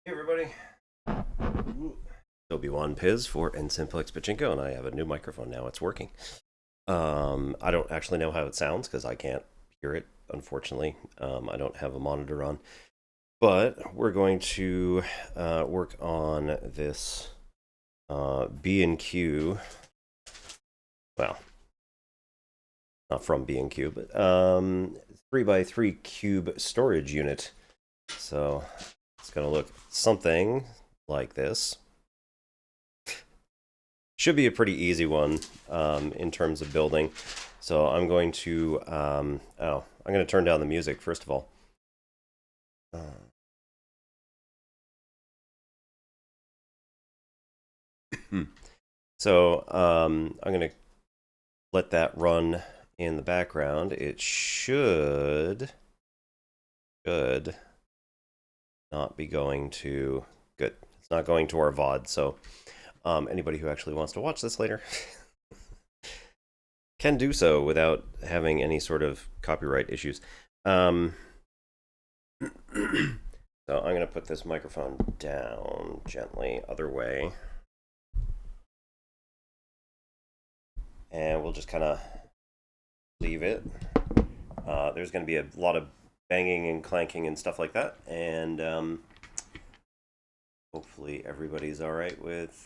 Hey everybody, Obi-Wan Piz for Nsimplex Pachinko, and I have a new microphone now. It's working. I don't actually know how it sounds because I can't hear it, unfortunately. I don't have a monitor on, but we're going to work on this B&Q. Well, not from B&Q, but 3x3 cube storage unit. So it's going to look something like this. Should be a pretty easy one in terms of building. So I'm going to, I'm going to turn down the music first of all. So I'm going to let that run in the background. It should not be going to, good. It's not going to our VOD. So anybody who actually wants to watch this later can do so without having any sort of copyright issues. So I'm going to put this microphone down gently, other way. And we'll just kind of leave it. There's going to be a lot of banging and clanking and stuff like that. And hopefully everybody's all right with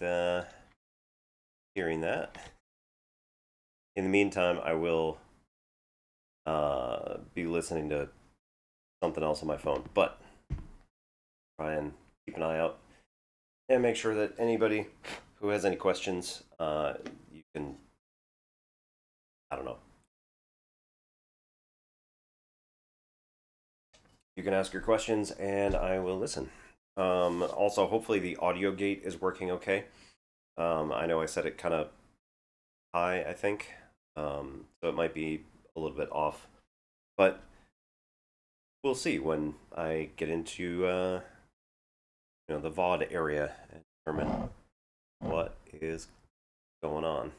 hearing that. In the meantime, I will be listening to something else on my phone. But try and keep an eye out and make sure that anybody who has any questions, you can, I don't know, you can ask your questions and I will listen. Also, hopefully the audio gate is working okay. I know I set it kind of high, I think, so it might be a little bit off, but we'll see when I get into the VOD area and determine what is going on.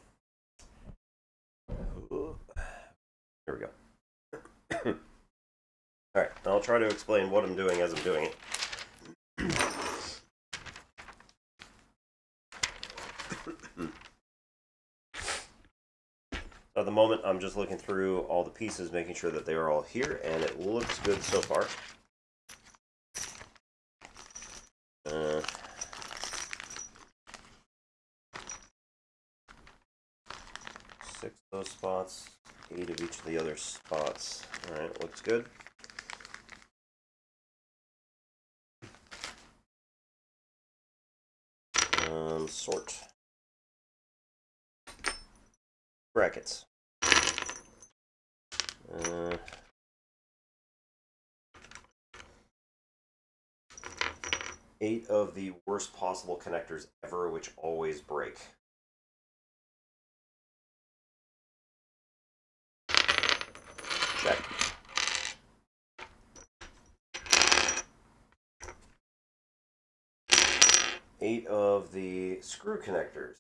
Here we go. All right, I'll try to explain what I'm doing as I'm doing it. At the moment, I'm just looking through all the pieces, making sure that they are all here, and it looks good so far. Six of those spots, 8 of each of the other spots. All right, looks good. Sort. Brackets. 8 of the worst possible connectors ever, which always break. Check. Eight of the screw connectors.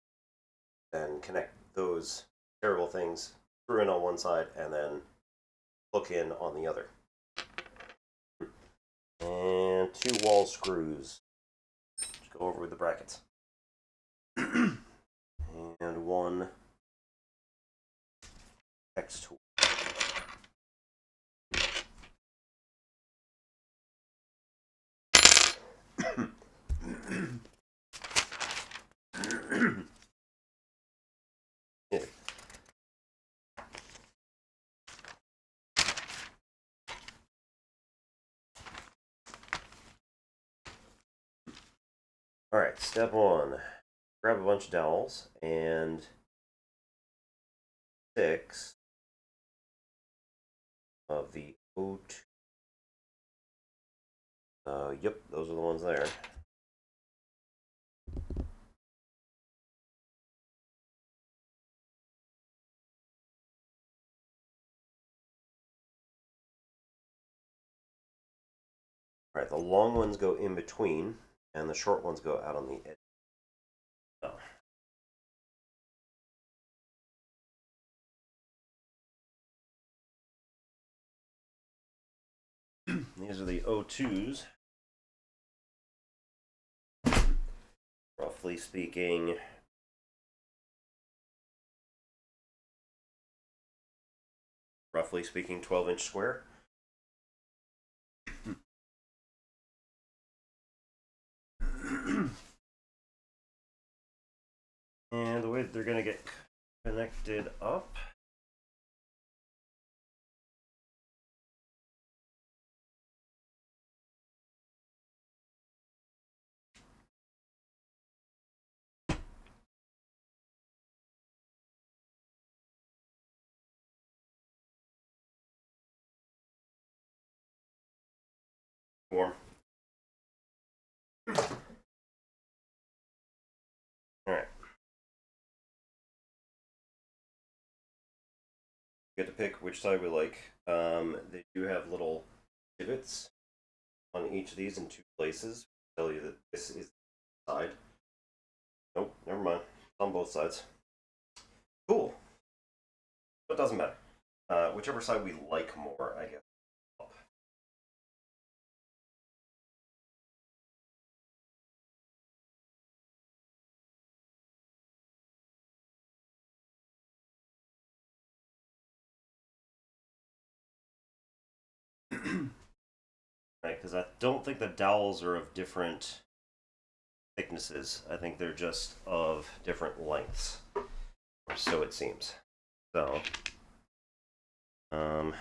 Then connect those terrible things, screw in on one side, and then hook in on the other. And 2 wall screws. Just go over with the brackets. And 1 X tool. Yeah. All right, step 1. Grab a bunch of dowels and 6 of the O2. Yep, those are the ones there. All right, the long ones go in between, and the short ones go out on the edge. Oh. These are the O2s. roughly speaking, roughly speaking, 12-inch square. And the way that they're going to get connected up. Warm. Alright. Get to pick which side we like. They do have little divots on each of these in two places. Tell you that this is the side. Nope, never mind. It's on both sides. Cool. But it doesn't matter. Whichever side we like more, I guess. Right, because I don't think the dowels are of different thicknesses. I think they're just of different lengths, or so it seems. So, put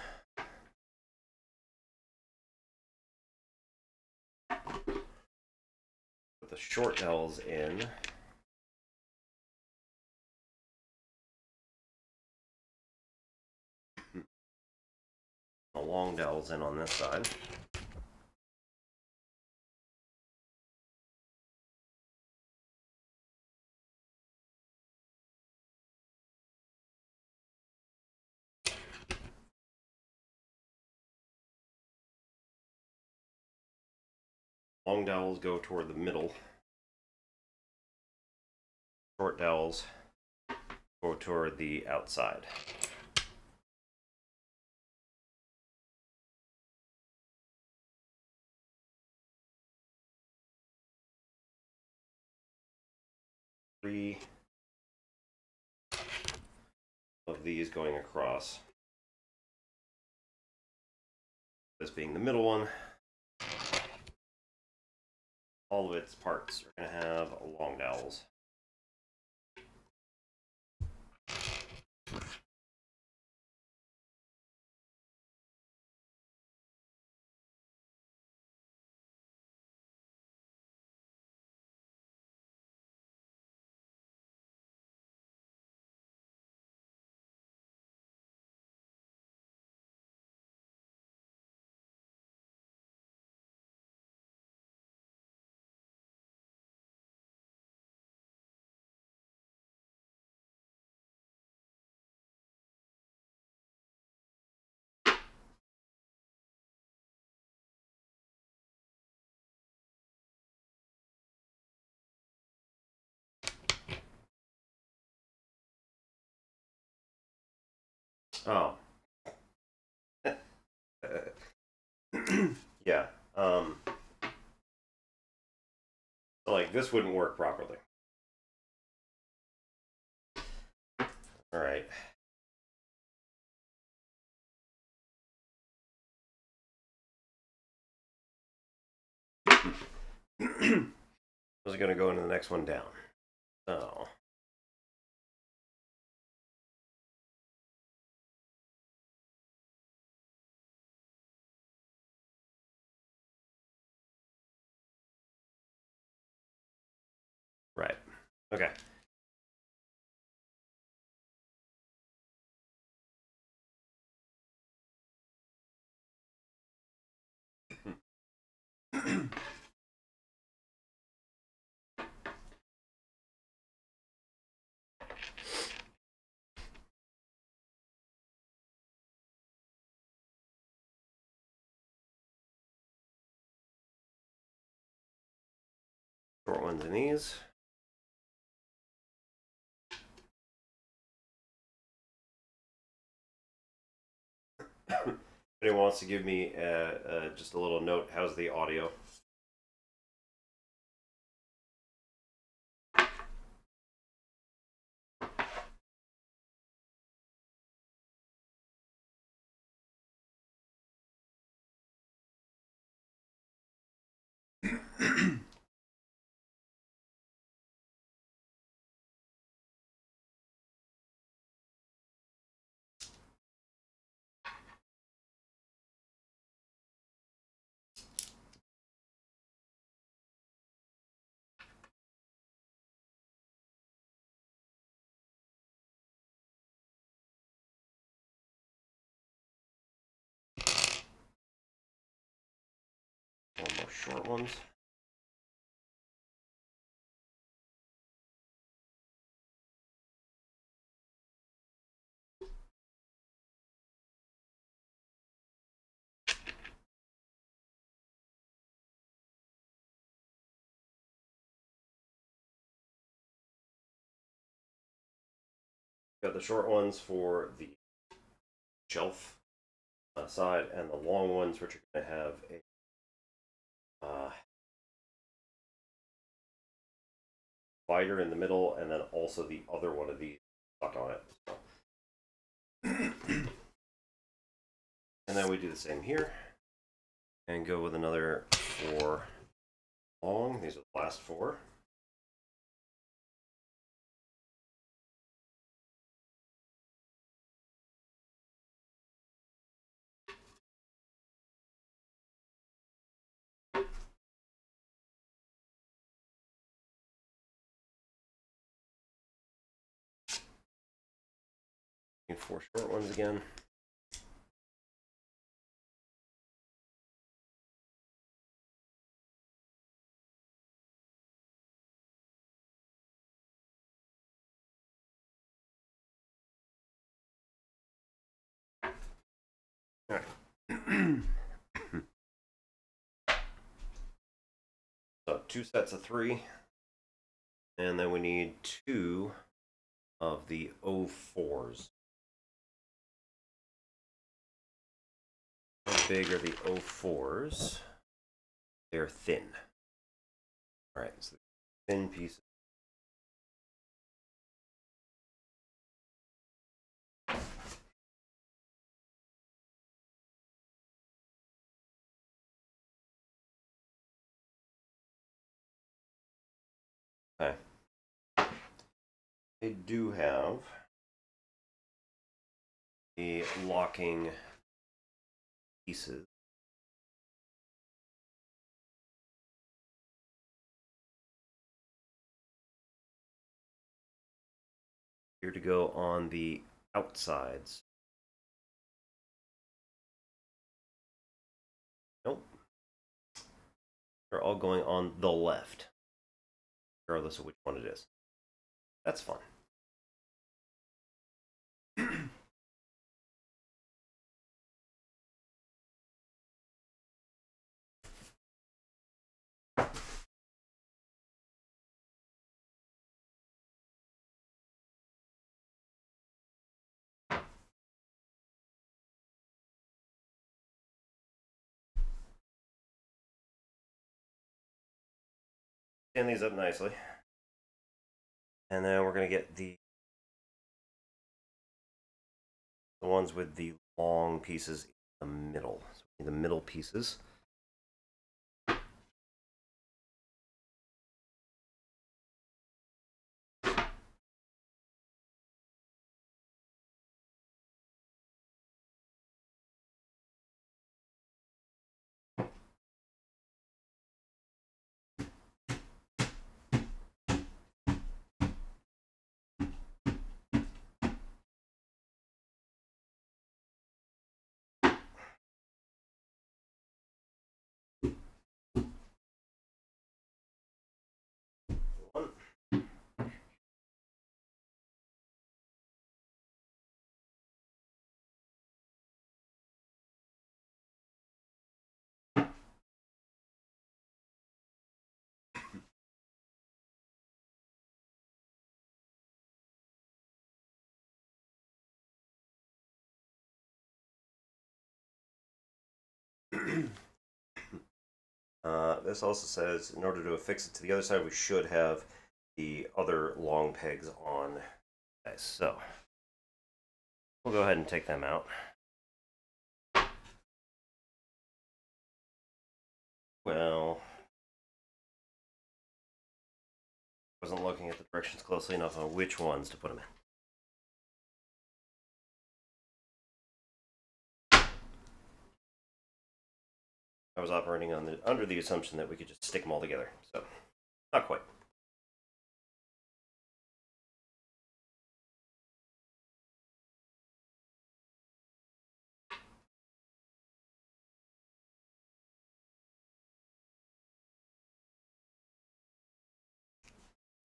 the short dowels in. The long dowels in on this side. Long dowels go toward the middle. Short dowels go toward the outside. Three of these going across. This being the middle one. All of its parts are going to have long dowels. Oh. Yeah. So like this wouldn't work properly. All right. I was going to go into the next one down. So. Right. Okay. Short ones in these. If anyone wants to give me just a little note, how's the audio? short ones. Got the short ones for the shelf side, and the long ones, which are going to have a divider in the middle, and then also the other one of these stuck on it. So. And then we do the same here, and go with another 4 long. These are the last 4. And 4 short ones again. All right. So 2 sets of 3, and then we need 2 of the 04s. How big are the 04s? They're thin. All right, so thin pieces. Okay. They do have the locking pieces. Here to go on the outsides. Nope. They're all going on the left, regardless of which one it is. That's fun. Stand these up nicely. And then we're going to get the ones with the long pieces in the middle. So the middle pieces. One. This also says in order to affix it to the other side, we should have the other long pegs on. Okay, so we'll go ahead and take them out. Well, wasn't looking at the directions closely enough on which ones to put them in. I was operating on under the assumption that we could just stick them all together, so not quite.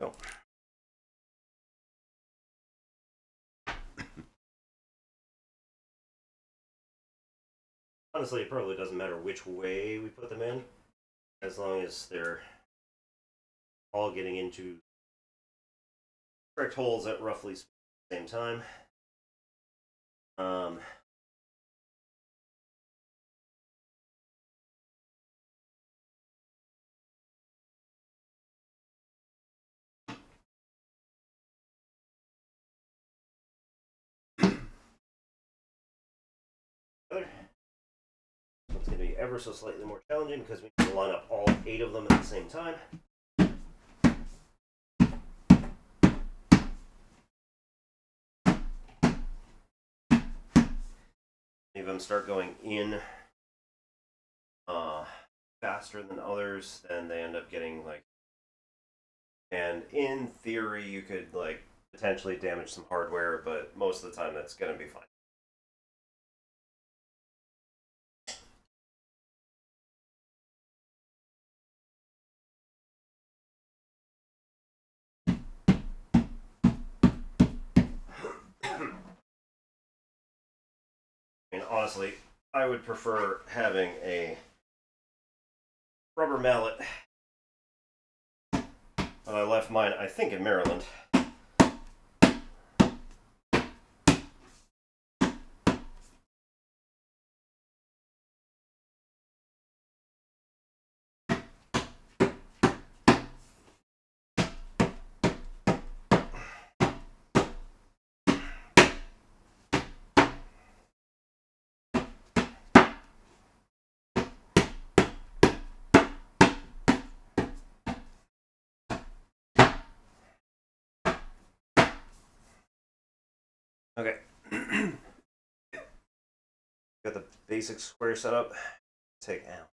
go. Honestly, it probably doesn't matter which way we put them in, as long as they're all getting into correct holes at roughly the same time. Um, It's going to be ever so slightly more challenging because we need to line up all 8 of them at the same time. Many of them start going in faster than others, then they end up getting like. And in theory, you could like potentially damage some hardware, but most of the time that's going to be fine. I mean, honestly, I would prefer having a rubber mallet. But I left mine, I think, in Maryland. Okay. Got the basic square setup. Take out.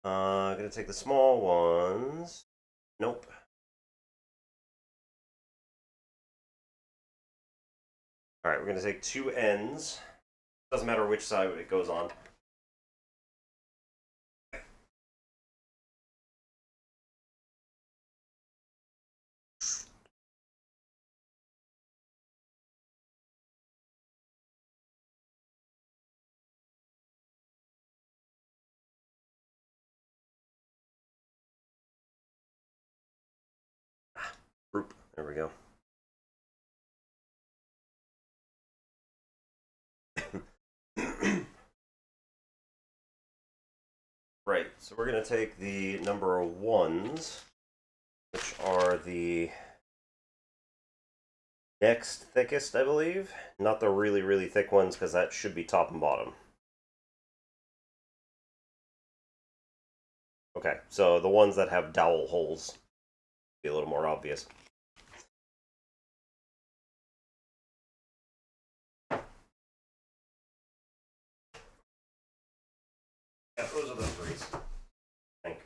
I'm gonna take the small ones. Nope. All right, we're gonna take 2 ends. Doesn't matter which side it goes on. Group. There we go. Right, so we're going to take the number 1s, which are the next thickest, I believe. Not the really, really thick ones, because that should be top and bottom. Okay, so the ones that have dowel holes be a little more obvious. Yeah, those are the 3s. I think.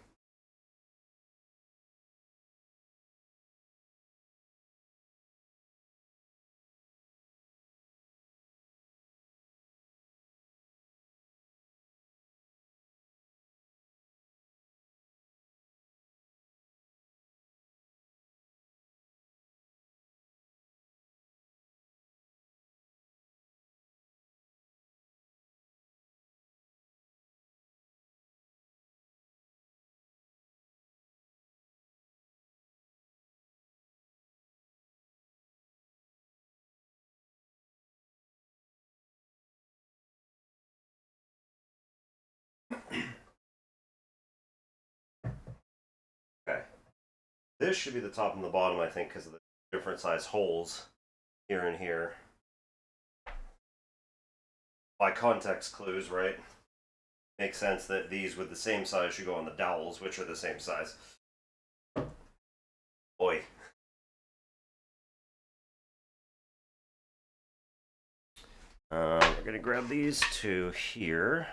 Okay. This should be the top and the bottom, I think, because of the different size holes here and here. By context clues, right? Makes sense that these with the same size should go on the dowels, which are the same size. Boy. We're going to grab these 2 here.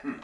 Same.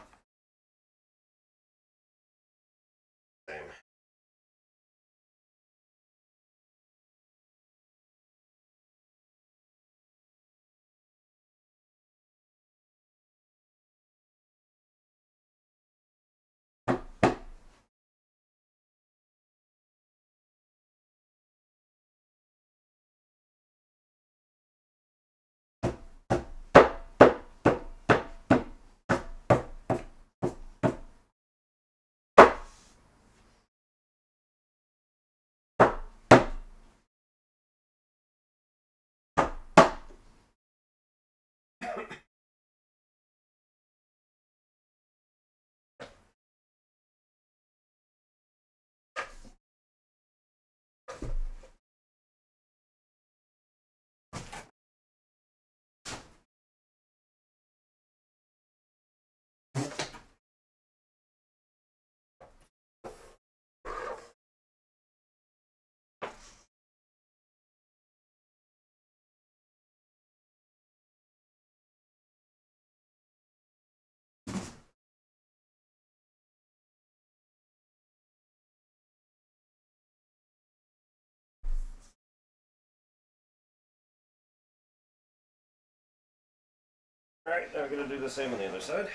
Alright, now we're going to do the same on the other side.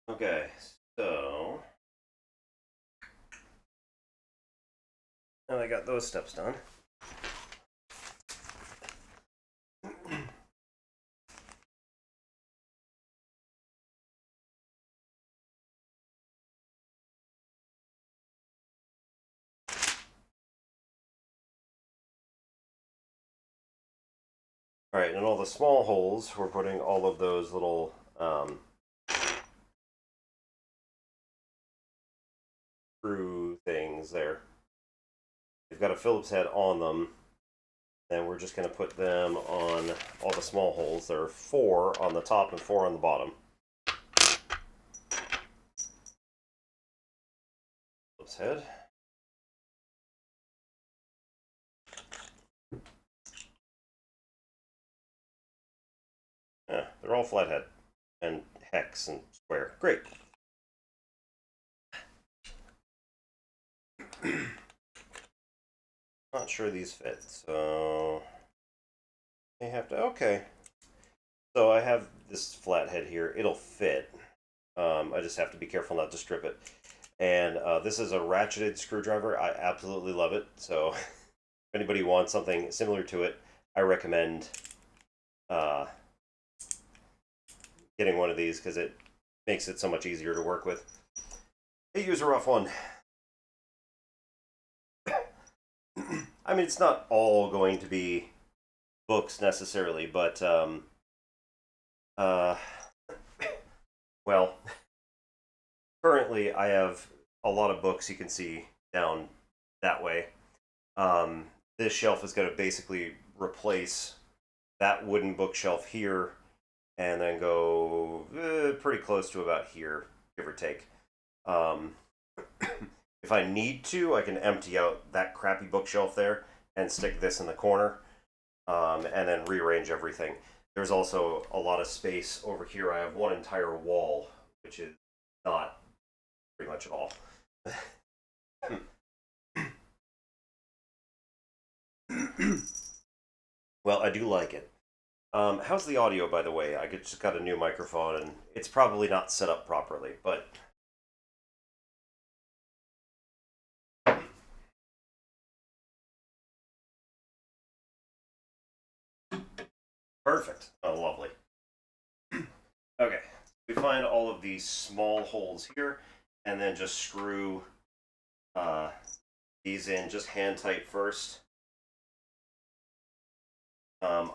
Okay, so now I got those steps done. Alright, and all the small holes, we're putting all of those little screw things there. They've got a Phillips head on them. And we're just going to put them on all the small holes. There are 4 on the top and 4 on the bottom. Phillips head. Yeah, they're all flathead and hex and square. Great. Not sure these fit, so I have to. Okay. So I have this flathead here. It'll fit. I just have to be careful not to strip it. And this is a ratcheted screwdriver. I absolutely love it. So if anybody wants something similar to it, I recommend getting one of these because it makes it so much easier to work with. I use a rough one. I mean, it's not all going to be books necessarily, but well, currently I have a lot of books you can see down that way. This shelf is going to basically replace that wooden bookshelf here and then go pretty close to about here, give or take. Um, if I need to, I can empty out that crappy bookshelf there and stick this in the corner, and then rearrange everything. There's also a lot of space over here. I have one entire wall, which is not pretty much at all. Well, I do like it. How's the audio, by the way? I just got a new microphone, and it's probably not set up properly, but perfect. Oh, lovely. Okay, we find all of these small holes here, and then just screw uh, these in just hand tight first.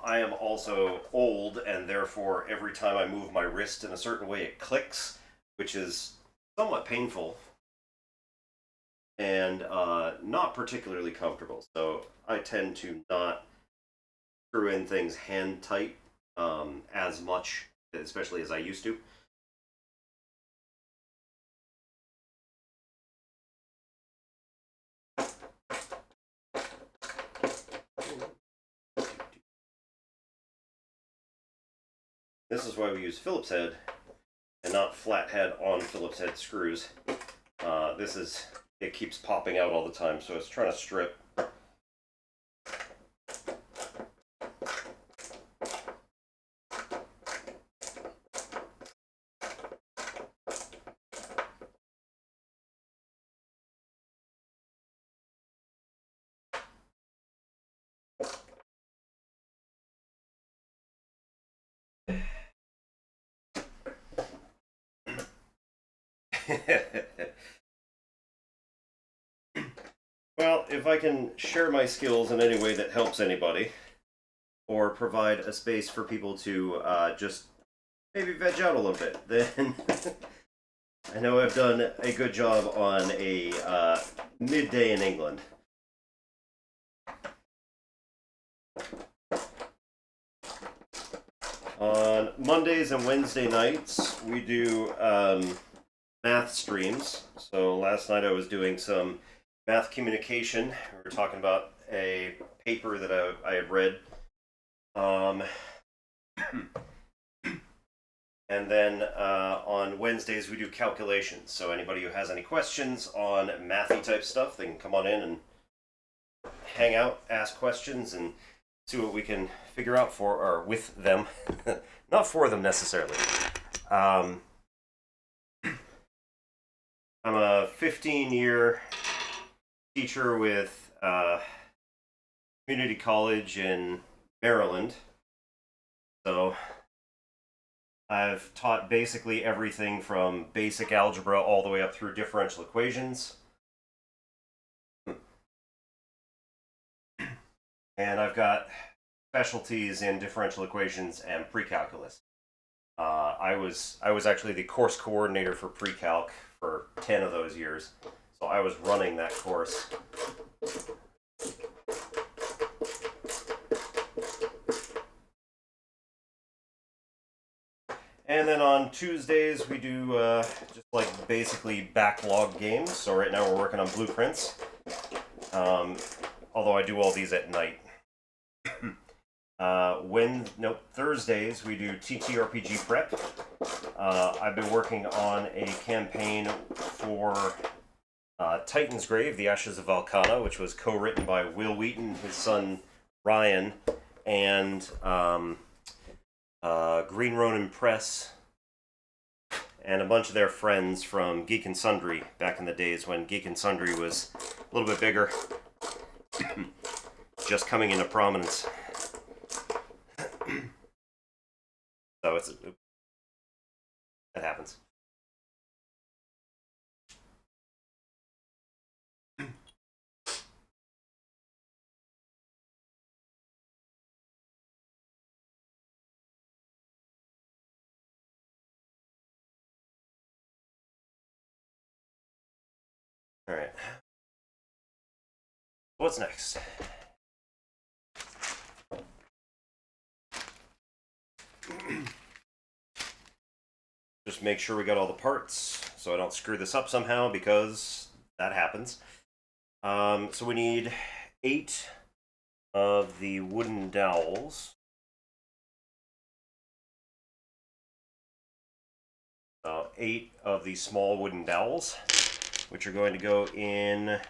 I am also old, and therefore every time I move my wrist in a certain way, it clicks, which is somewhat painful and not particularly comfortable. So I tend to not screw in things hand tight as much, especially as I used to. This is why we use Phillips head and not flathead on Phillips head screws. It keeps popping out all the time, so it's trying to strip. Well, if I can share my skills in any way that helps anybody, or provide a space for people to just maybe veg out a little bit, then I know I've done a good job on a midday in England. On Mondays and Wednesday nights, we do math streams. So last night I was doing some math communication. We were talking about a paper that I had read. Um, and then on Wednesdays we do calculations. So anybody who has any questions on mathy type stuff, they can come on in and hang out, ask questions, and see what we can figure out for or with them. Not for them necessarily. I'm a 15-year teacher with community college in Maryland. So I've taught basically everything from basic algebra all the way up through differential equations. And I've got specialties in differential equations and pre-calculus. I was actually the course coordinator for pre-calc for 10 of those years, so I was running that course. And then on Tuesdays we do just like basically backlog games. So right now we're working on blueprints, although I do all these at night. Thursdays we do TTRPG prep. I've been working on a campaign for Titan's Grave, The Ashes of Valkana, which was co-written by Will Wheaton, his son Ryan, and Green Ronin Press, and a bunch of their friends from Geek and Sundry back in the days when Geek and Sundry was a little bit bigger, just coming into prominence. So that happens. All right. What's next? Just make sure we got all the parts so I don't screw this up somehow, because that happens. So we need 8 of the wooden dowels. 8 of the small wooden dowels, which are going to go in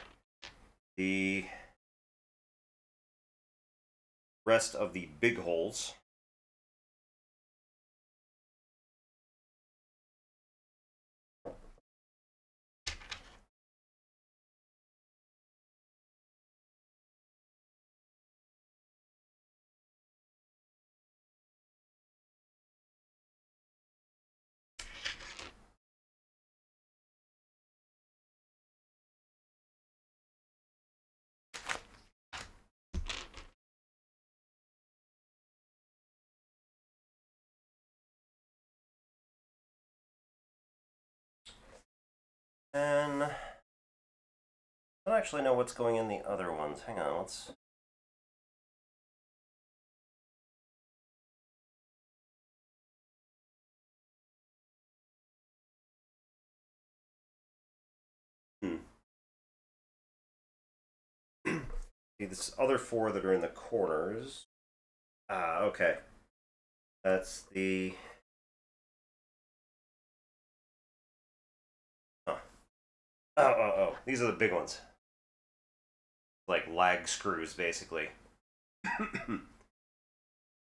the rest of the big holes. And I don't actually know what's going in the other ones. Hang on, let's... These other 4 that are in the corners. Ah, okay. That's the... Oh. Oh. These are the big ones. Like lag screws, basically.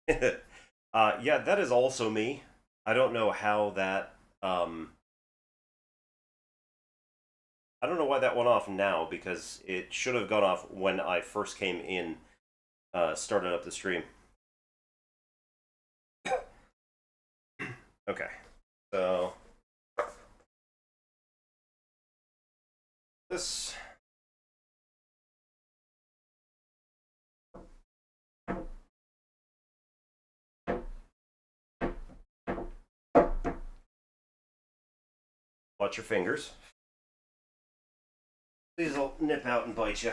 Yeah, that is also me. I don't know how that... I don't know why that went off now, because it should have gone off when I first came in, started up the stream. Okay, so this... Watch your fingers. These will nip out and bite you.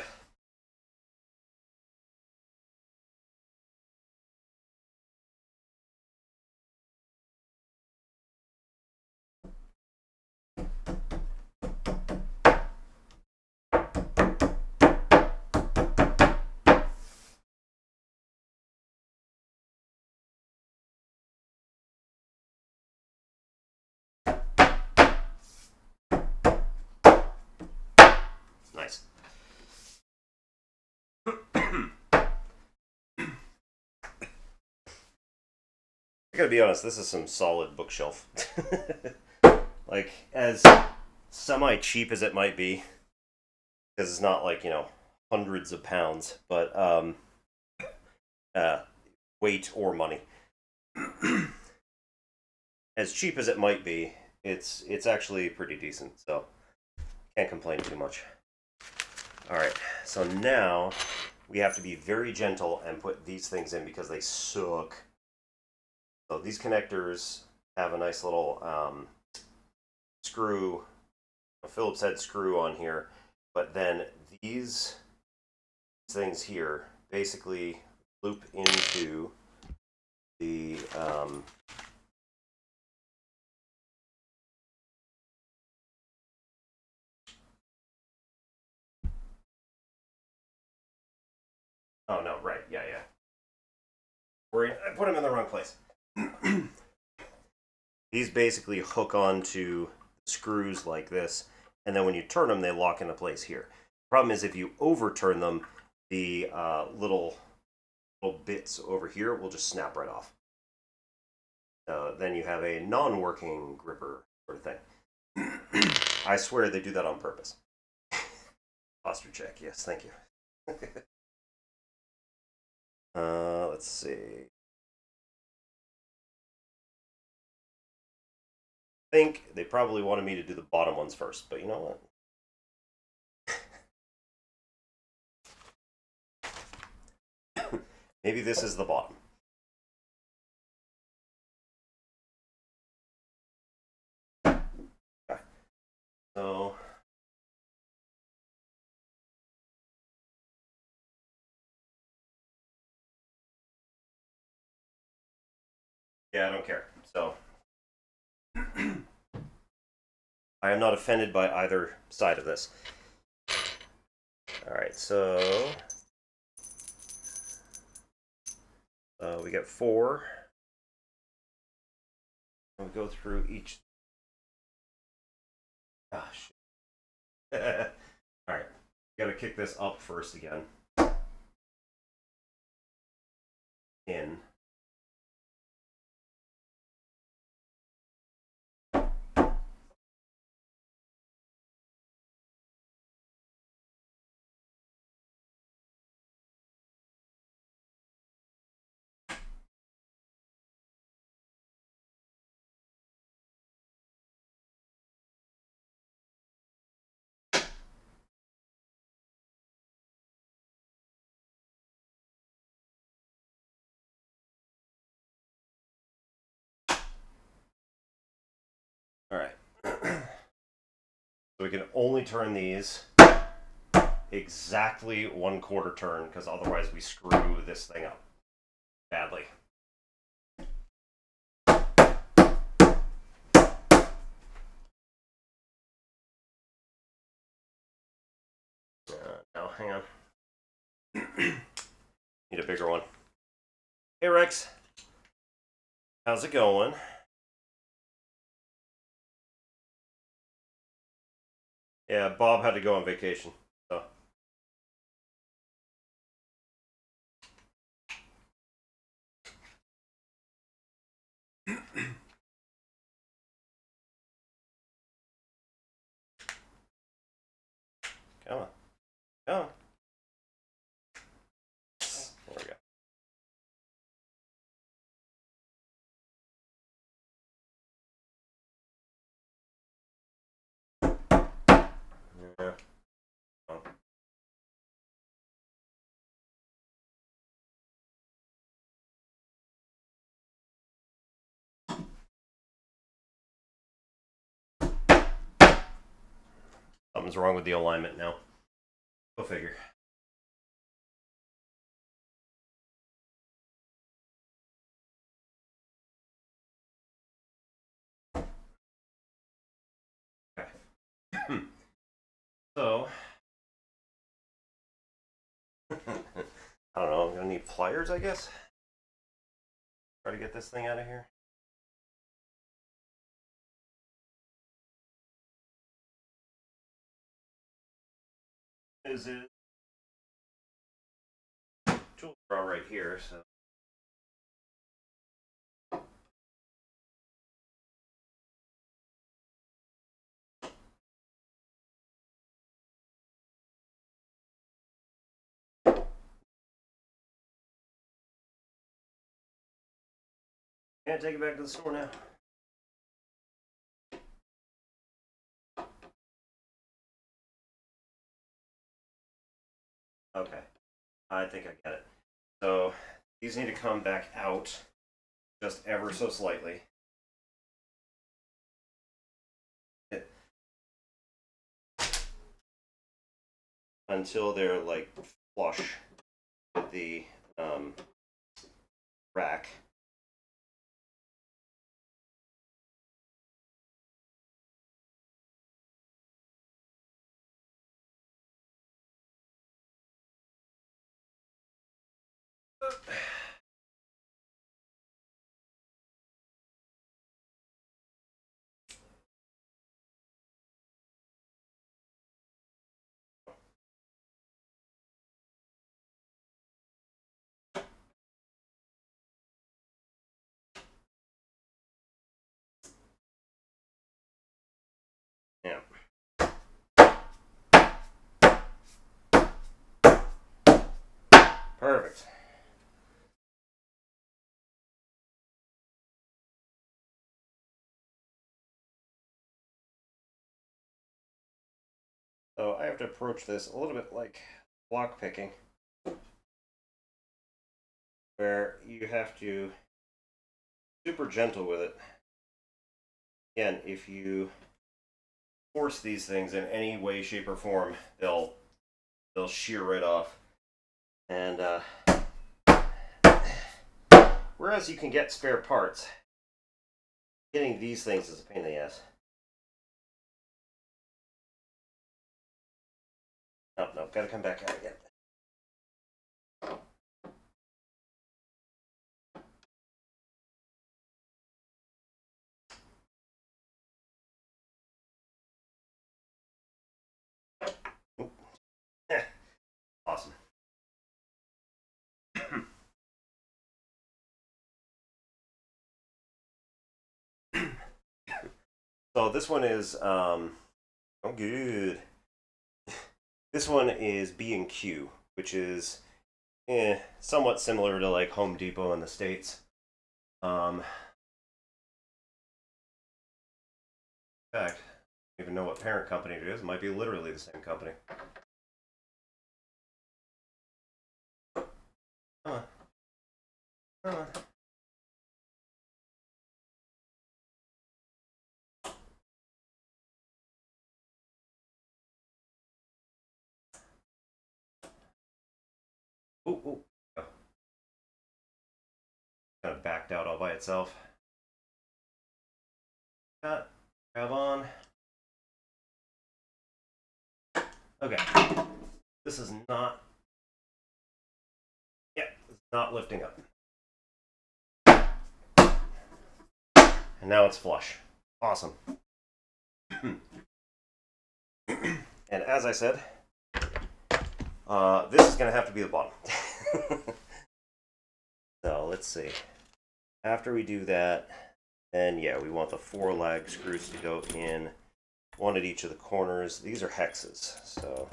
Nice. I gotta be honest, this is some solid bookshelf. Like, as semi-cheap as it might be, because it's not like, hundreds of pounds, but weight or money. As cheap as it might be, it's actually pretty decent, so can't complain too much. Alright, so now we have to be very gentle and put these things in because they suck. So these connectors have a nice little screw, a Phillips head screw on here, but then these things here basically loop into the oh no, right, yeah. I put them in the wrong place. These basically hook onto screws like this, and then when you turn them, they lock into place here. Problem is, if you overturn them, the little bits over here will just snap right off. Then you have a non-working gripper sort of thing. I swear they do that on purpose. Posture check, yes, thank you. Let's see. I think they probably wanted me to do the bottom ones first, but you know what? Maybe this is the bottom. Okay. So Yeah, I don't care. So I am not offended by either side of this. All right, so we get 4. We'll go through each. Gosh. All right, got to kick this up first again. In. All right. So we can only turn these exactly 1/4 turn, because otherwise we screw this thing up badly. No, hang on. Need a bigger one. Hey Rex, how's it going? Yeah, Bob had to go on vacation, so. Come on. Come on. There we go. Yeah. Oh. Something's wrong with the alignment now. Go figure. Okay. So, I don't know, I'm gonna need pliers, I guess. Try to get this thing out of here. Is it tool drawer right here, so. Can't take it back to the store now. Okay, I think I get it. So these need to come back out just ever so slightly. Until they're like flush with the rack. Yeah. Perfect. So I have to approach this a little bit like block picking, where you have to be super gentle with it. Again, if you force these things in any way, shape, or form, they'll shear right off. And whereas you can get spare parts, Getting these things is a pain in the ass. Oh, no, gotta come back out again. Awesome. So this one is oh good. This one is B&Q, which is somewhat similar to like Home Depot in the States. In fact, I don't even know what parent company it is. It might be literally the same company. Come on. Come on. Ooh, ooh. Oh, kind of backed out all by itself. Cut. Grab on. Okay. This is not. Yeah, it's not lifting up. And now it's flush. Awesome. And as I said, this is going to have to be the bottom. So let's see. After we do that, then yeah, we want the 4 lag screws to go in, one at each of the corners. These are hexes, so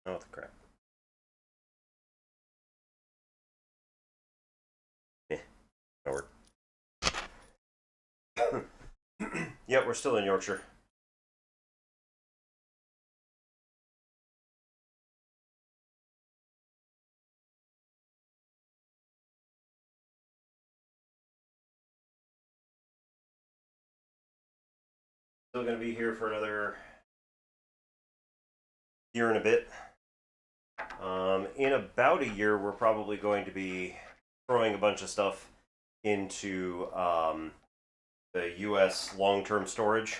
oh the crap. Yeah, that'll work. Yep, we're still in Yorkshire. Still going to be here for another year and a bit. In about a year, we're probably going to be throwing a bunch of stuff into the U.S. long-term storage.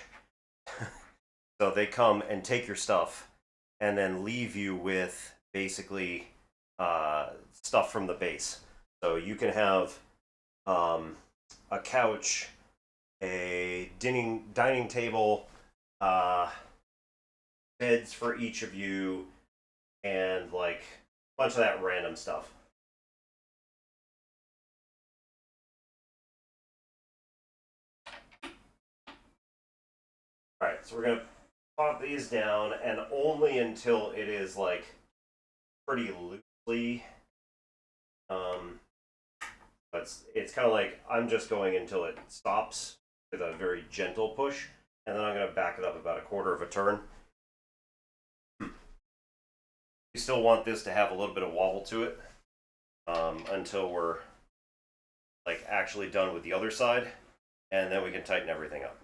So they come and take your stuff and then leave you with basically stuff from the base. So you can have a couch, a dining table, beds for each of you, and like a bunch of that random stuff. All right, so we're gonna pop these down, and only until it is like pretty loosely. But it's kind of like I'm just going until it stops with a very gentle push, and then I'm gonna back it up about a quarter of a turn. We still want this to have a little bit of wobble to it until we're like actually done with the other side, and then we can tighten everything up.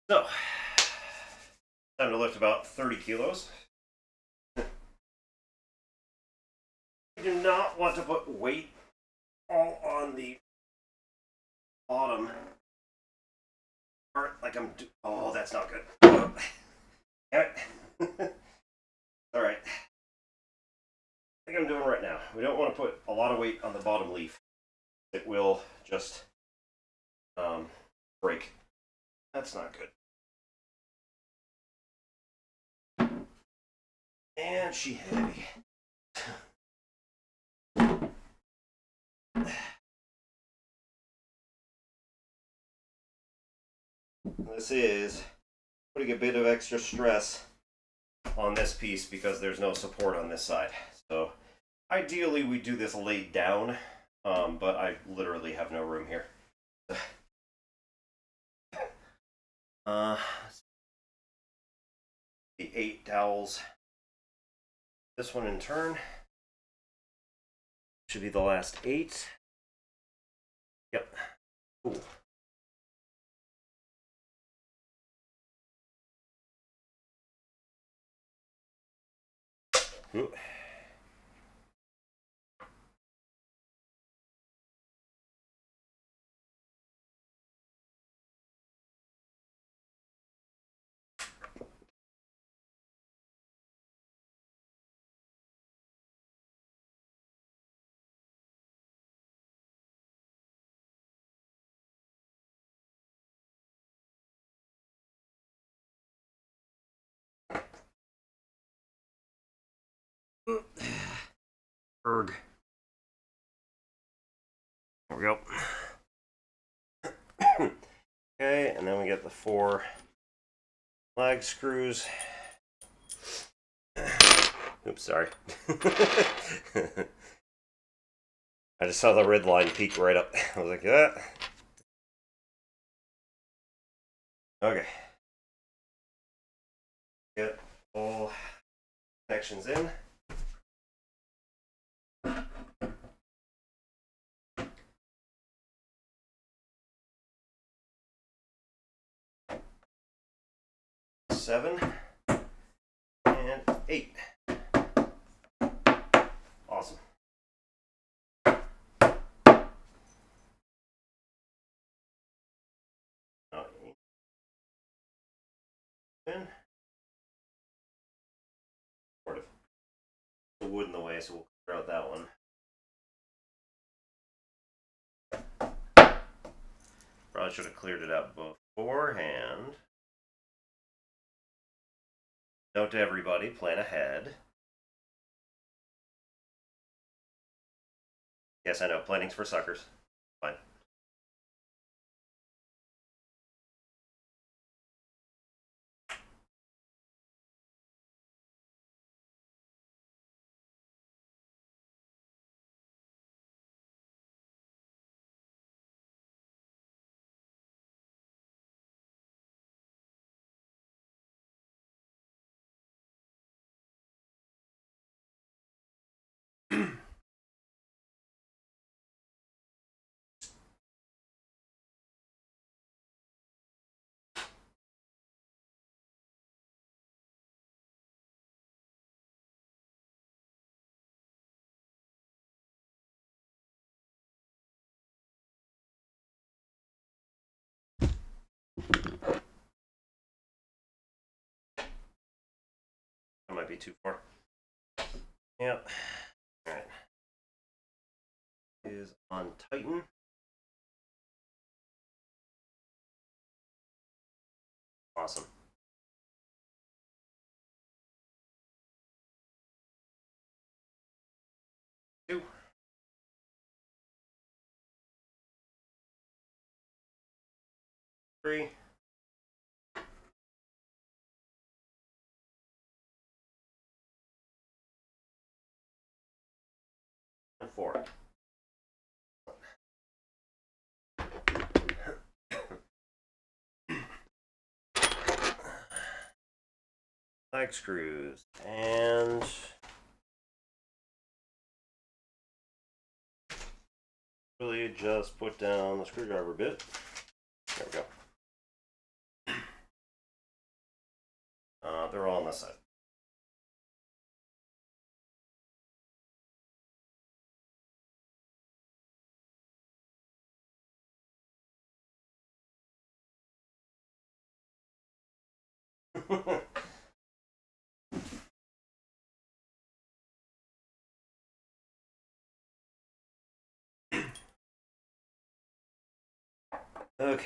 So, time to lift about 30 kilos. You do not want to put weight all on the bottom part like I'm oh, that's not good. Oh, damn it. All right. I think I'm doing right now. We don't want to put a lot of weight on the bottom leaf. It will just break. That's not good. And she heavy. This is putting a bit of extra stress on this piece because there's no support on this side. So ideally we do this laid down, but I literally have no room here. The 8 dowels. This one in turn should be the last 8. Yep. Cool. Ooh. Erg. There we go. Okay, and then we get the 4 lag screws. Oops, sorry. I just saw the red line peek right up. I was like, ah. Okay. Get all connections in. Seven and 8. Awesome. In. Sort of. The wood in the way, so we'll clear out that one. Probably should have cleared it out beforehand. Note to everybody, plan ahead. Yes, I know, planning's for suckers. Fine. That might be too far. Yep. Alright. Is on Titan. Awesome. Two. Three. And 4. Lag screws and really just put down the screwdriver bit. There we go. side. Okay.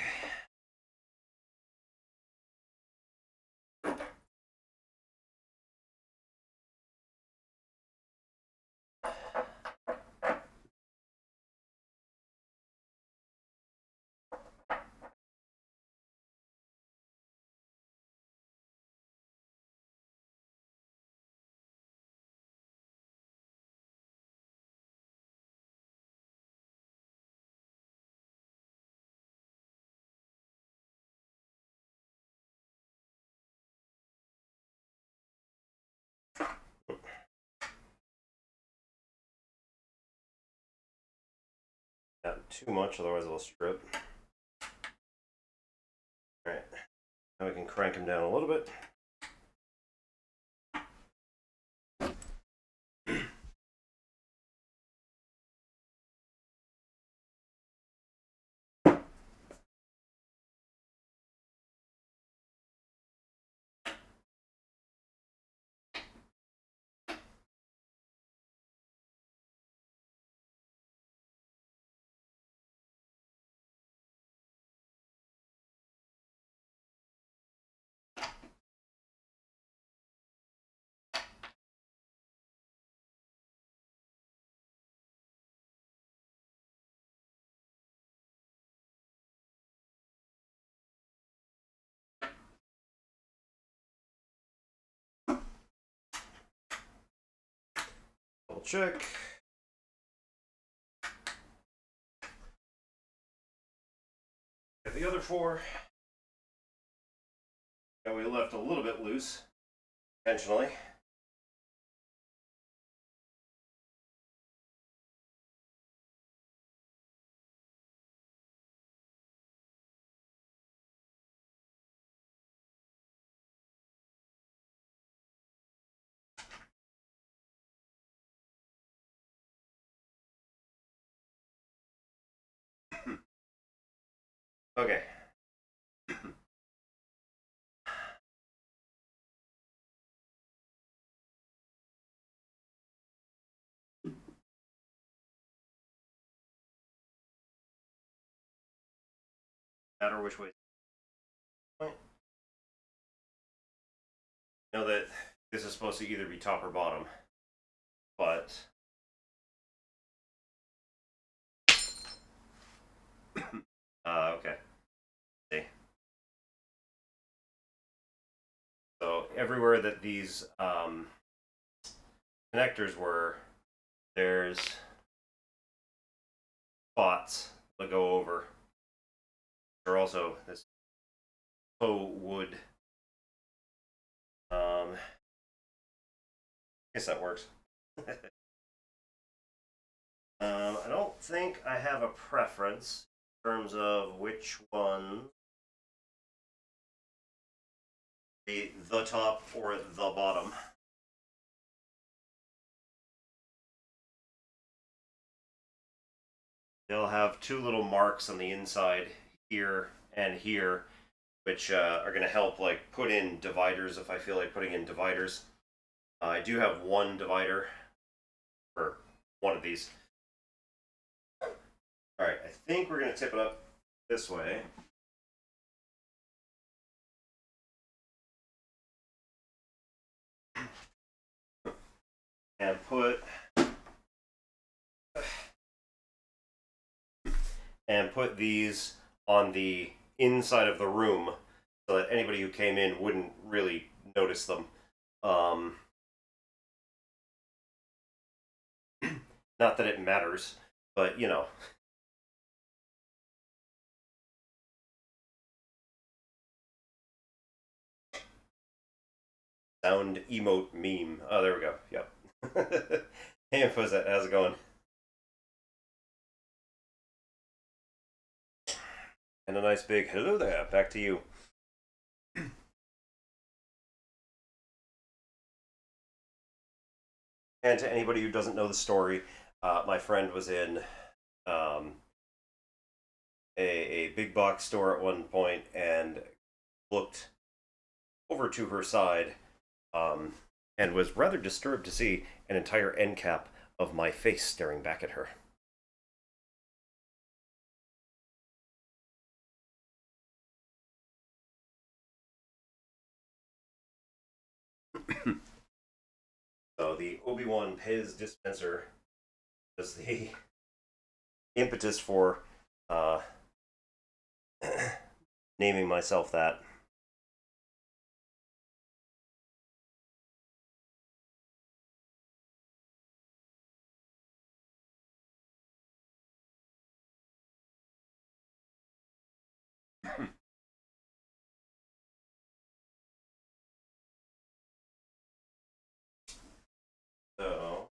Not too much, otherwise it'll strip. Alright. Now we can crank them down a little bit. Double check. Get the other 4. And we left a little bit loose, intentionally. Okay. Matter which way. Know that this is supposed to either be top or bottom, but okay. See. So everywhere that these connectors were, there's spots that go over. There are also this faux wood. I guess that works. I don't think I have a preference in terms of which one, the top or the bottom. They'll have 2 little marks on the inside here and here, which are going to help like put in dividers if I feel like putting in dividers. I do have 1 divider for one of these. All right, I think we're going to tip it up this way. And put these on the inside of the room so that anybody who came in wouldn't really notice them. Not that it matters, but you know. Sound emote meme. Oh, there we go. Yep. Hey, Infozet, how's it going? And a nice big hello there. Back to you. And to anybody who doesn't know the story, my friend was in um, a big box store at one point and looked over to her side um, and was rather disturbed to see an entire end cap of my face staring back at her. So the Obi-Wan Pez dispenser was the impetus for uh, naming myself that. So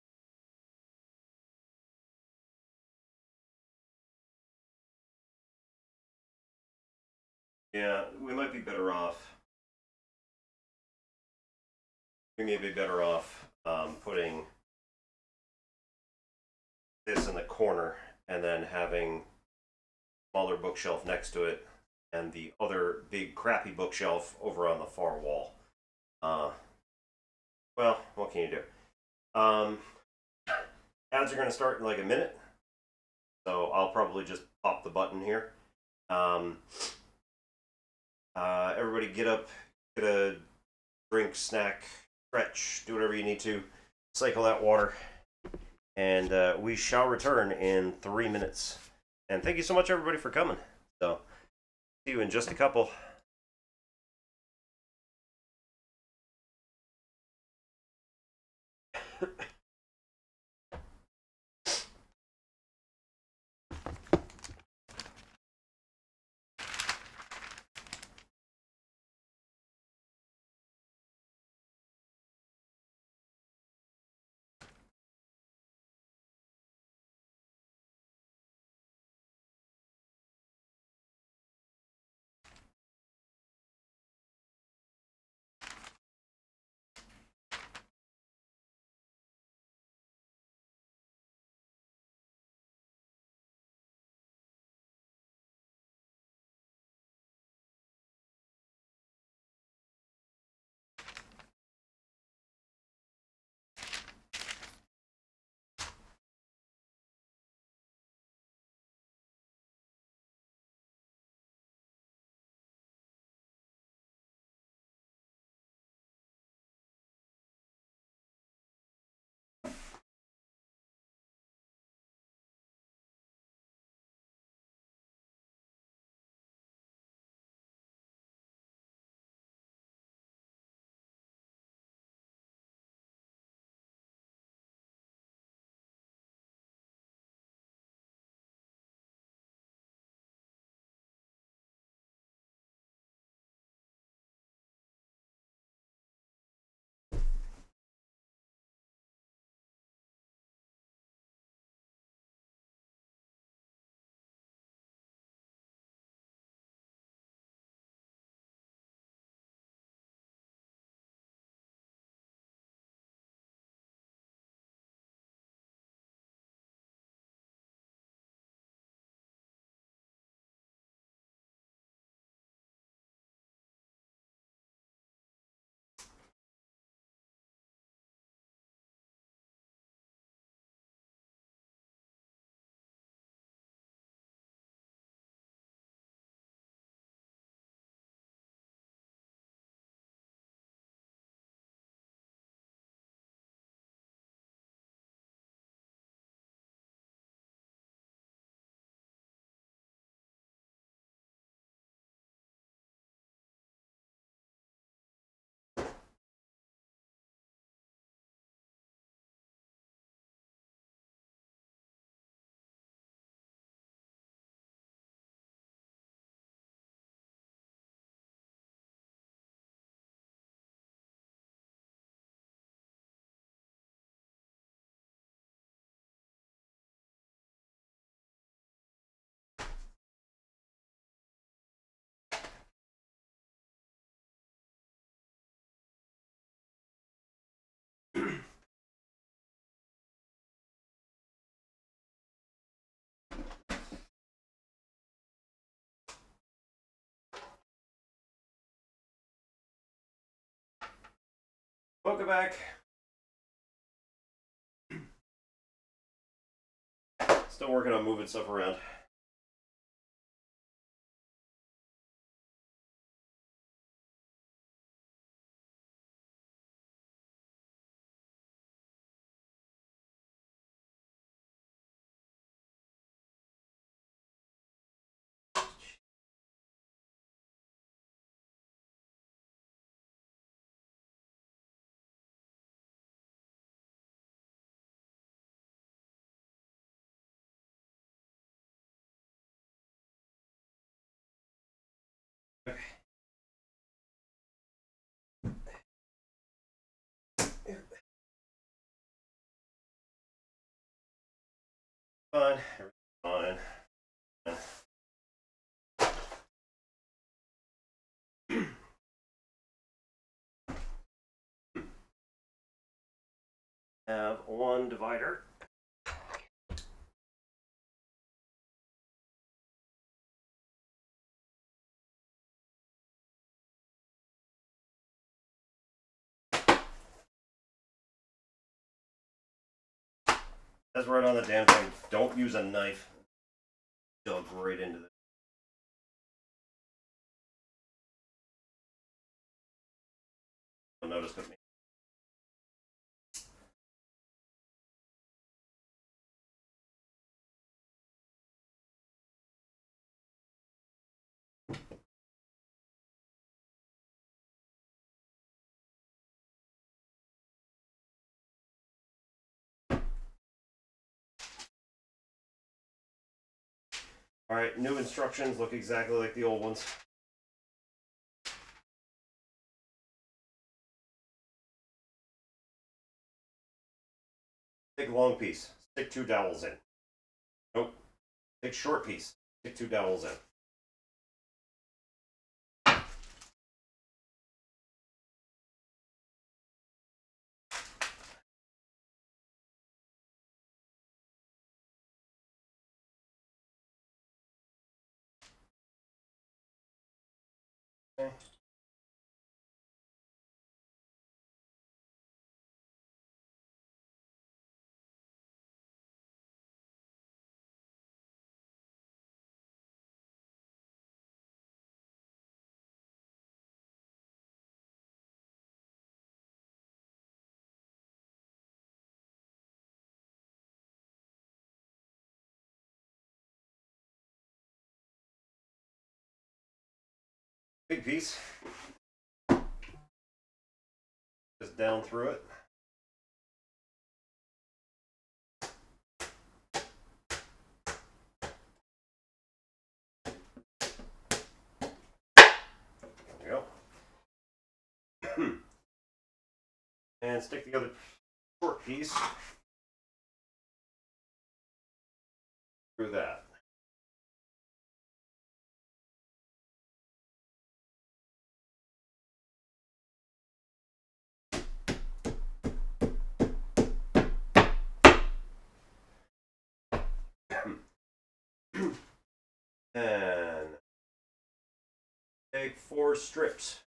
yeah, we might be better off. We may be better off putting this in the corner and then having smaller bookshelf next to it and the other big crappy bookshelf over on the far wall. Uh, well, what can you do? Ads are going to start in like a minute, so I'll probably just pop the button here. Um, Everybody get up, get a drink, snack, stretch, do whatever you need to, cycle that water, and we shall return in 3 minutes. And thank you so much, everybody, for coming. So, see you in just a couple. Welcome back. Still working on moving stuff around. Okay. Fine. Fine. Have one divider. That's right on the damn thing. Don't use a knife. Dug right into this. You'll notice with me. Alright, new instructions look exactly like the old ones. Take long piece. Stick 2 dowels in. Nope. Take short piece. Stick 2 dowels in. Okay. Big piece. Just down through it. There we go. And stick the other short piece through that. And take 4 strips.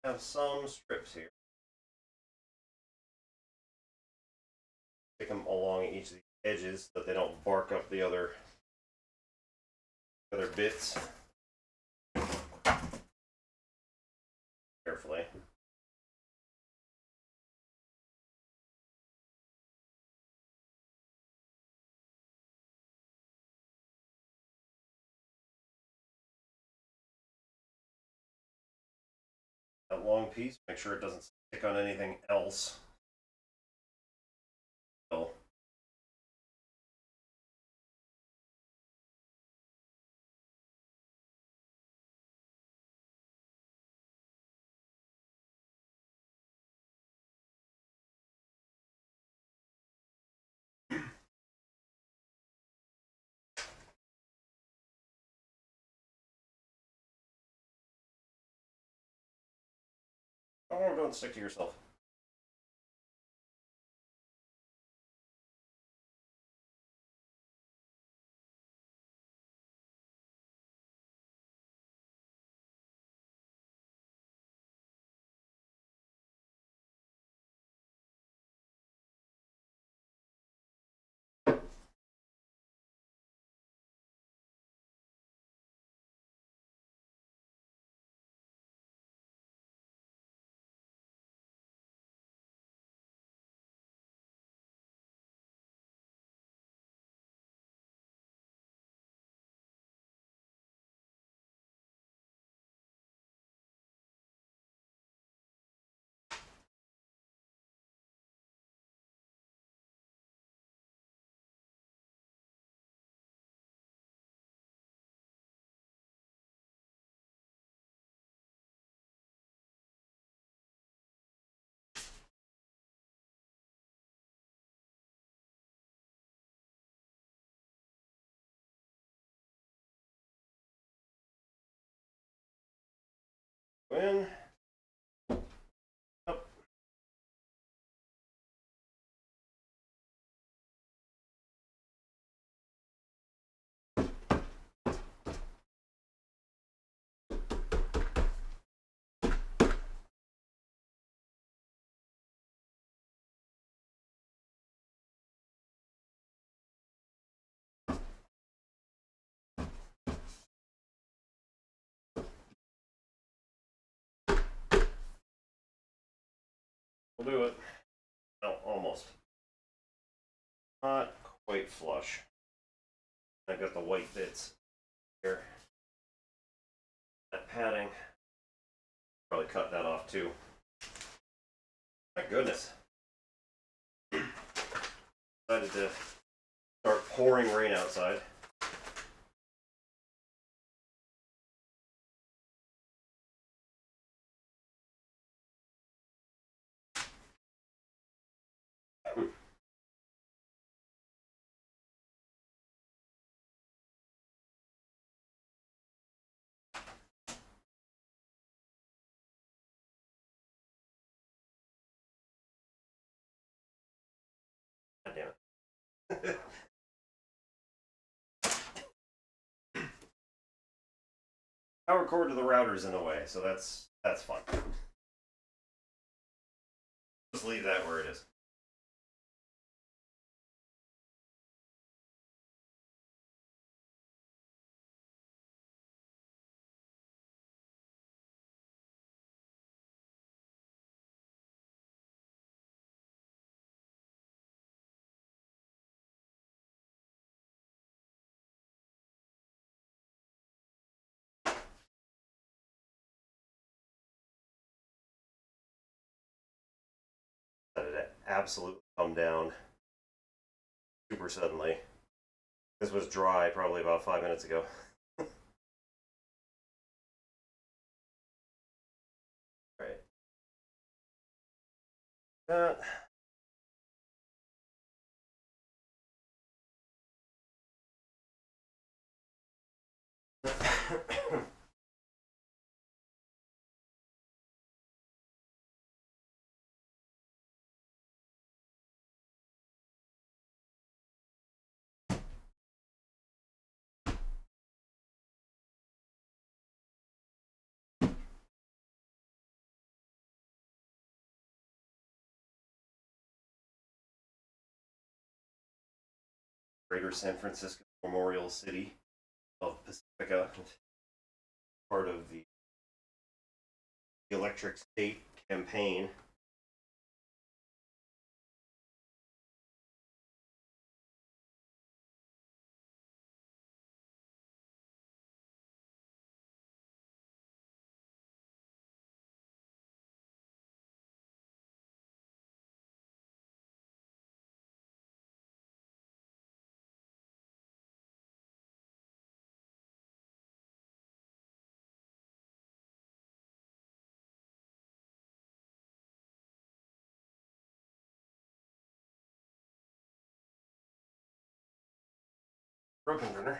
Have some strips here. Stick them along each of the edges so that they don't bark up the other bits. Carefully. That long piece, make sure it doesn't stick on anything else. So, oh, don't stick to yourself. in. Up. We'll do it. No, almost. Not quite flush. I've got the white bits here. That padding. Probably cut that off too. My goodness. Decided to start pouring rain outside. God damn it. Power cord to the router's in the way, so that's fun. Just leave that where it is. That it absolutely come down super suddenly. This was dry probably about 5 minutes ago. Right. That. Greater San Francisco Memorial City of Pacifica, part of the Electric State campaign. Broken printer.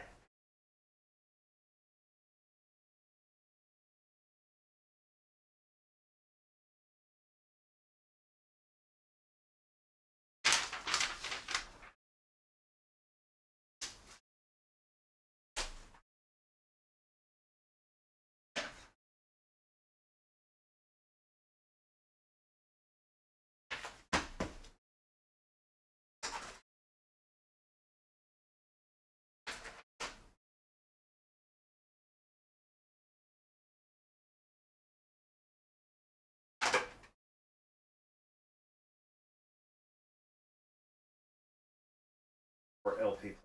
Or LP.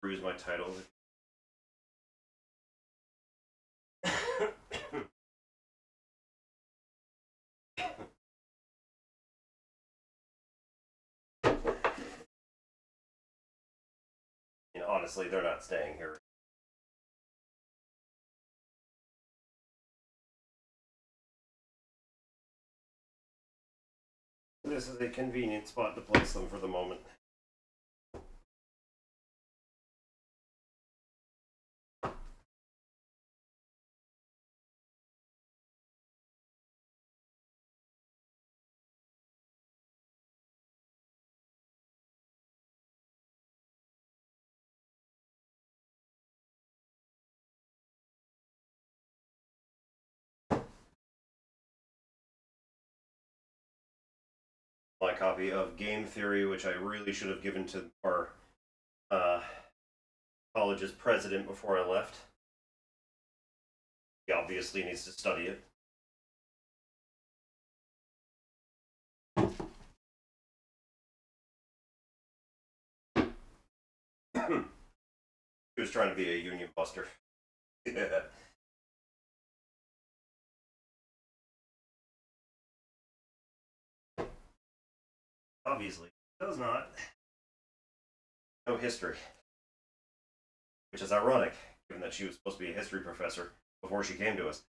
Peruse my titles. Honestly, they're not staying here. This is a convenient spot to place them for the moment. My copy of Game Theory, which I really should have given to our college's president before I left. He obviously needs to study it. He was trying to be a union buster. Yeah. Obviously, does not know history, which is ironic, given that she was supposed to be a history professor before she came to us.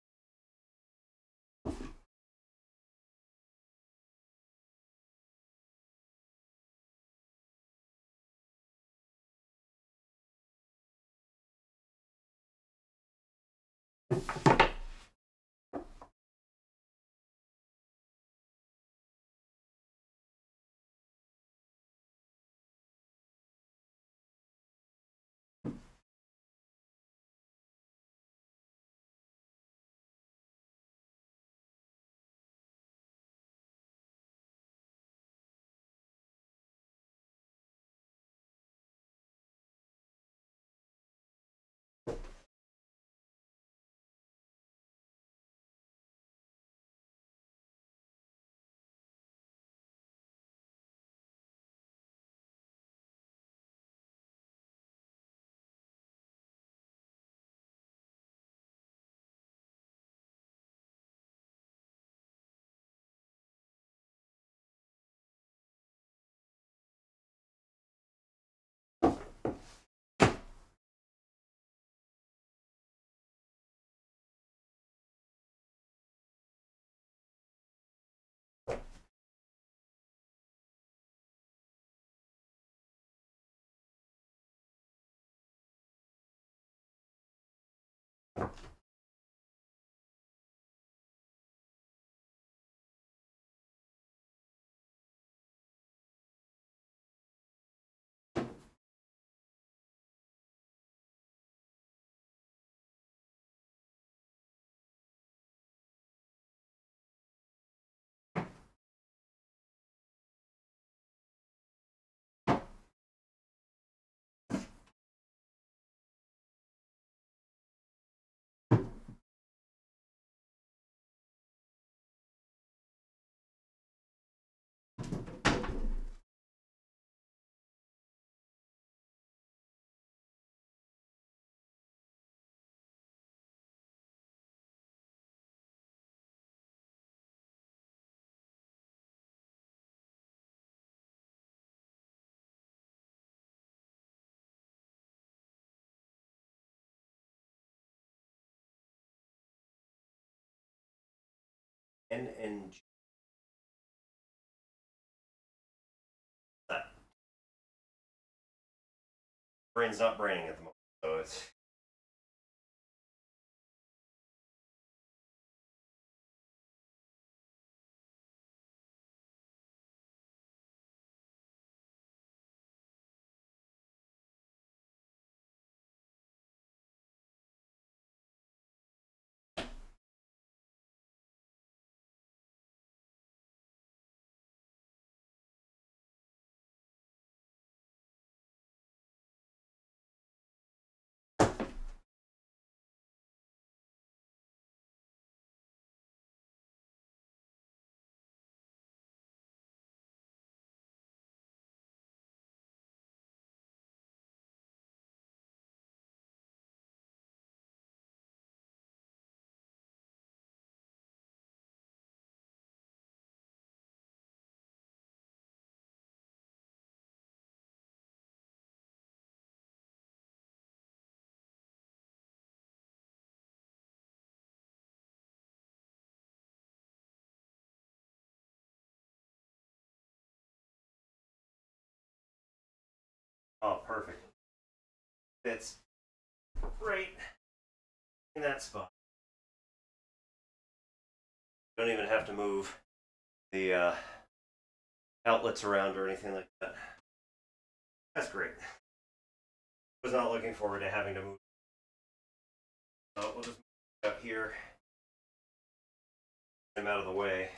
NNG. Brain's not braining at the moment, so it's. Oh, perfect. Fits right in that spot. Don't even have to move the outlets around or anything like that. That's great. Was not looking forward to having to move. So we'll just move up here. Get him out of the way.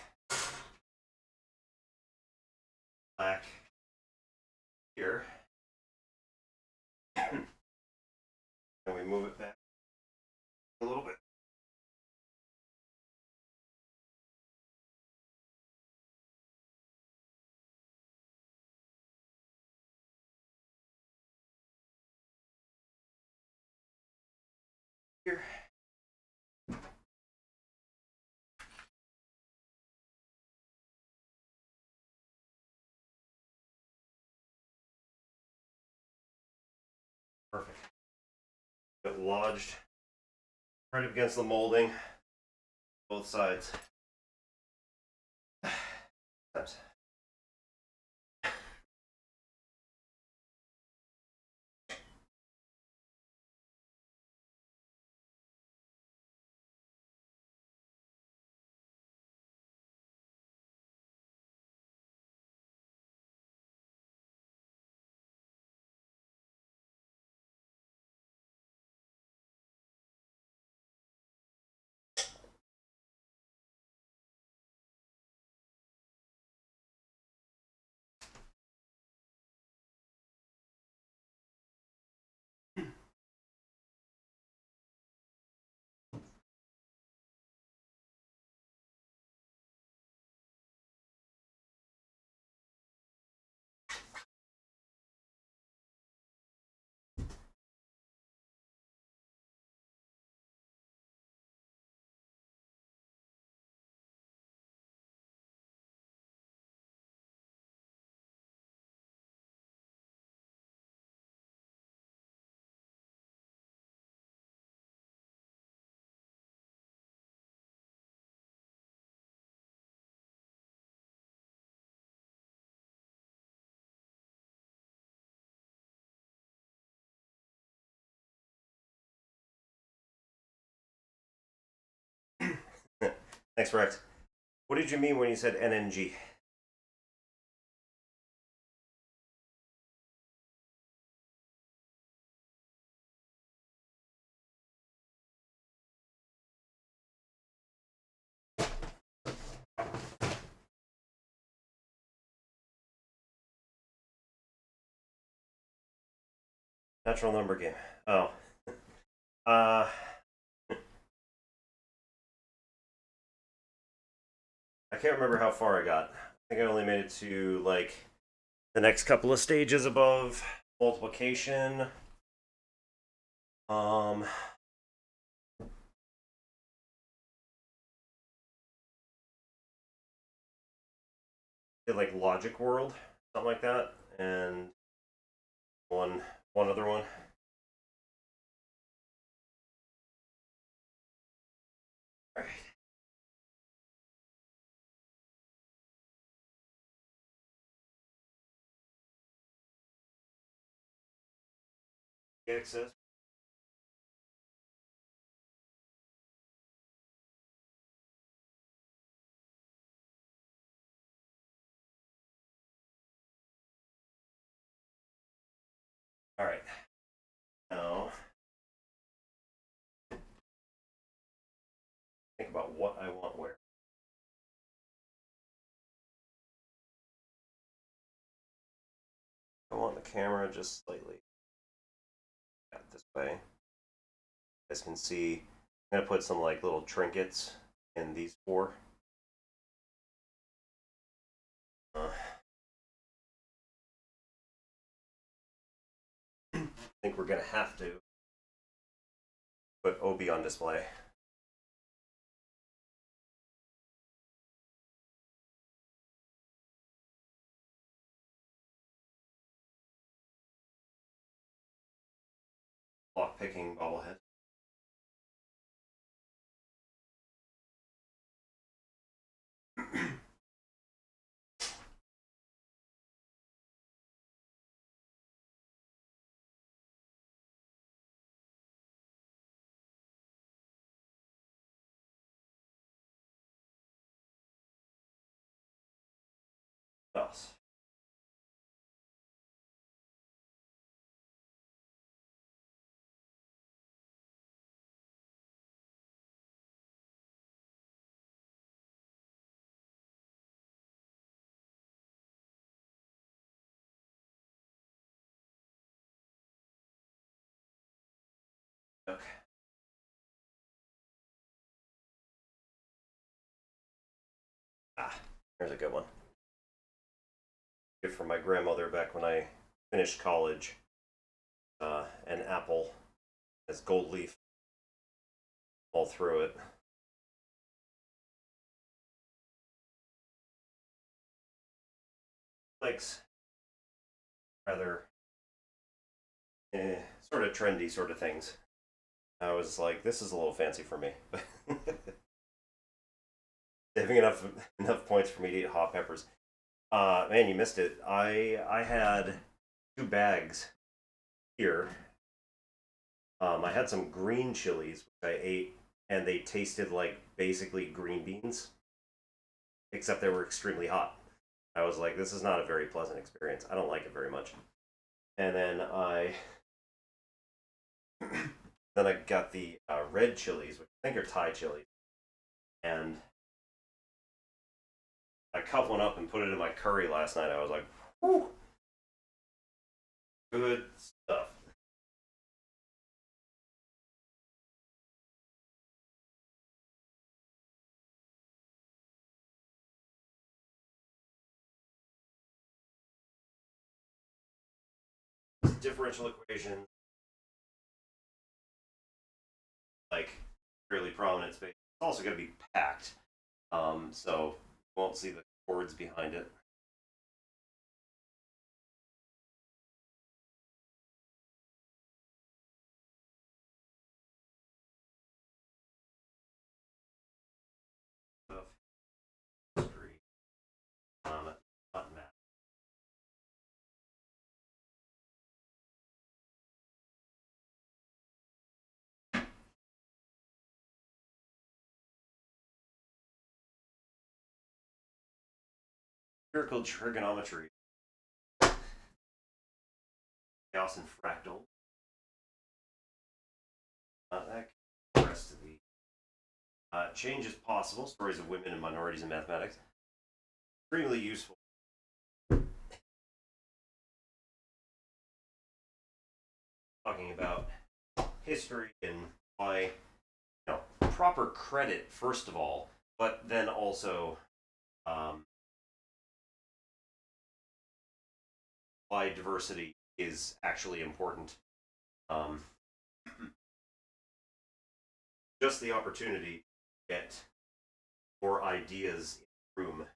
Black here. And we move it back a little bit. Here. Perfect. It lodged right up against the molding, both sides. Thanks, Rex. What did you mean when you said NNG? Natural number game. Oh. Uh, I can't remember how far I got. I think I only made it to like the next couple of stages above multiplication. Um, did like Logic World, something like that, and one other one. All right. access. All right. Now, think about what I want where. I want the camera just slightly this way. You guys can see, I'm gonna put some like little trinkets in these four. I think we're gonna have to put Obi on display. Lock picking bobblehead. Else. Okay. Here's a good one. Gift from my grandmother back when I finished college. An apple has gold leaf all through it. Likes rather sort of trendy sort of things. I was like, this is a little fancy for me. Saving enough points for me to eat hot peppers. Man, you missed it. I had 2 bags here. I had some green chilies which I ate, and they tasted like basically green beans, except they were extremely hot. I was like, this is not a very pleasant experience. I don't like it very much. And then I got the red chilies, which I think are Thai chilies, and I cut one up and put it in my curry last night. I was like, whew, good stuff. Differential equation, like really prominent space. It's also going to be packed, so you won't see the chords behind it. History, not math. Spherical trigonometry, Gaussian fractal. That the rest of the change is possible. Stories of women and minorities in mathematics. Extremely useful. Talking about history and why, proper credit first of all, but then also um, why diversity is actually important. Um, just the opportunity to get more ideas in the room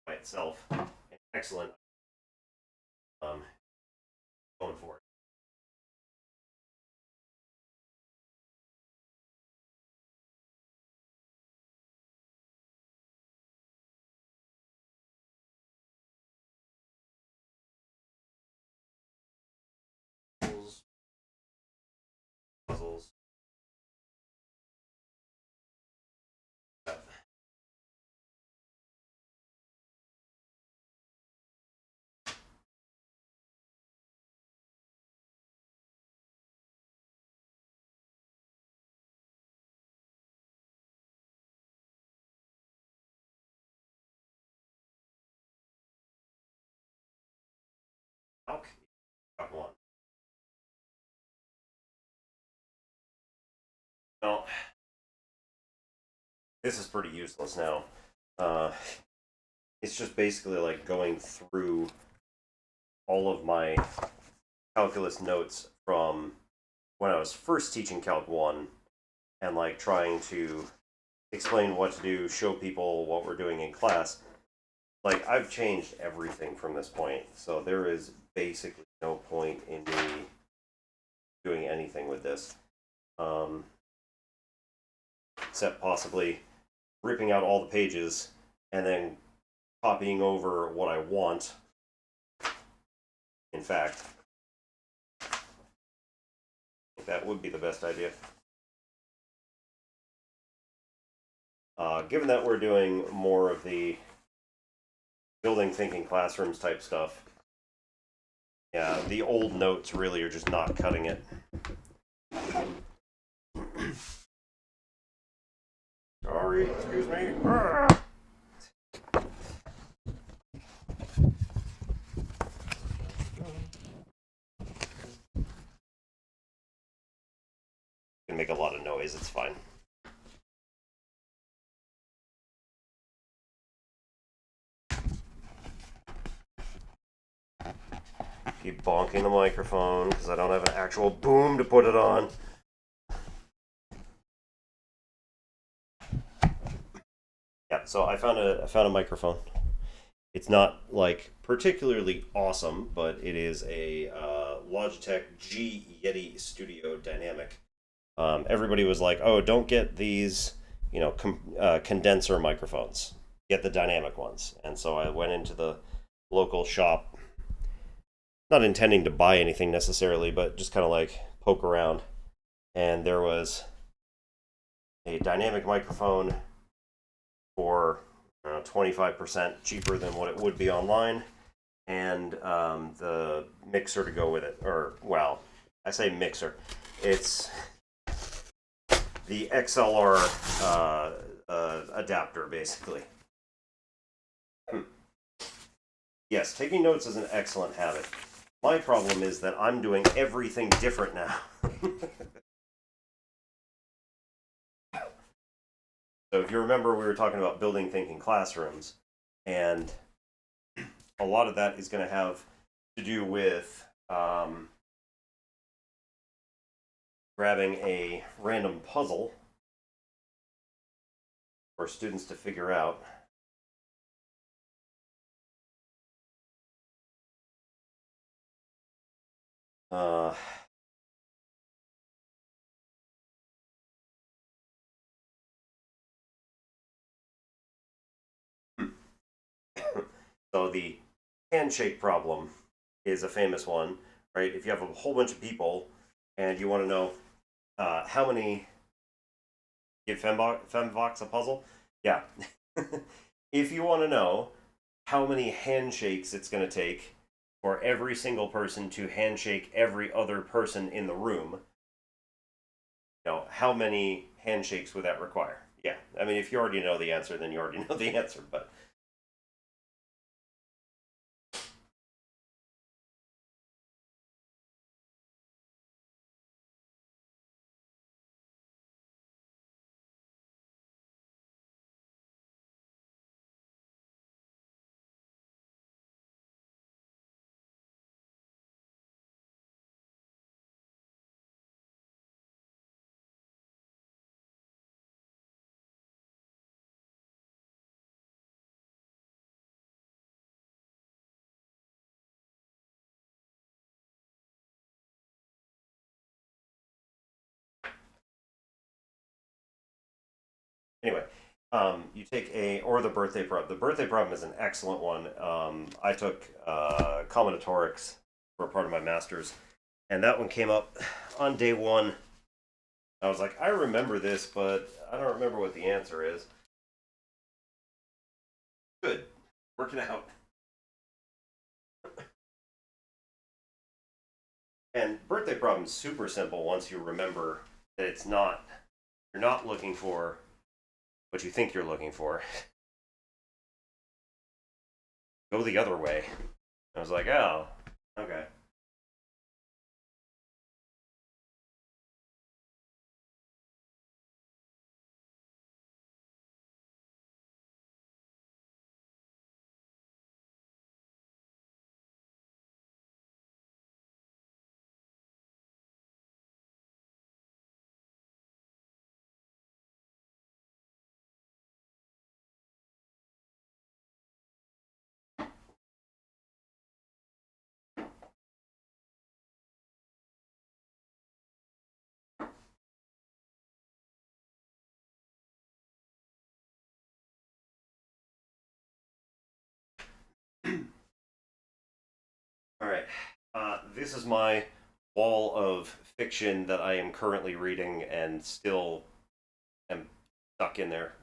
by itself, excellent. Um, Going for it. puzzles. Okay, got one. No, this is pretty useless now. Uh, it's just basically like going through all of my calculus notes from when I was first teaching Calc 1 and like trying to explain what to do, show people what we're doing in class. Like, I've changed everything from this point, so there is basically no point in me doing anything with this. Except possibly ripping out all the pages and then copying over what I want. In fact, that would be the best idea. Given that we're doing more of the building thinking classrooms type stuff, yeah, the old notes really are just not cutting it. Sorry, excuse me. Can make a lot of noise, it's fine. Keep bonking the microphone because I don't have an actual boom to put it on. Yeah, so I found a microphone. It's not like particularly awesome, but it is a Logitech G Yeti Studio Dynamic. Everybody was like, "Oh, don't get these, condenser microphones. Get the dynamic ones." And so I went into the local shop, not intending to buy anything necessarily, but just kind of like poke around. And there was a dynamic microphone for 25% cheaper than what it would be online, and the mixer to go with it. Or, well, I say mixer. It's the XLR adapter, basically. Yes, taking notes is an excellent habit. My problem is that I'm doing everything different now. So if you remember, we were talking about building thinking classrooms, and a lot of that is going to have to do with grabbing a random puzzle for students to figure out. So the handshake problem is a famous one, right? If you have a whole bunch of people and you want to know how many, give Femvox a puzzle? Yeah. If you want to know how many handshakes it's going to take for every single person to handshake every other person in the room, how many handshakes would that require? Yeah, I mean, if you already know the answer, then you already know the answer, but anyway, you take or the birthday problem. The birthday problem is an excellent one. I took combinatorics for part of my master's, and that one came up on day one I was like, I remember this, but I don't remember what the answer is. Good. Working out. And birthday problem's super simple once you remember that you're not looking for what you think you're looking for. Go the other way. I was like, oh, okay. All right. This is my wall of fiction that I am currently reading and still am stuck in there.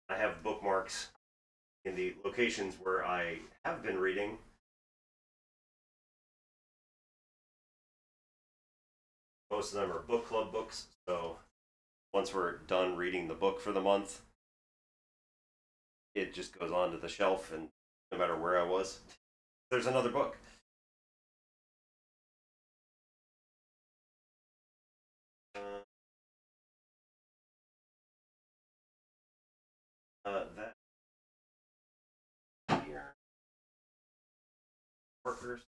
I have bookmarks in the locations where I have been reading. Most of them are book club books, so once we're done reading the book for the month, it just goes onto the shelf, and no matter where I was, there's another book. That here, workers.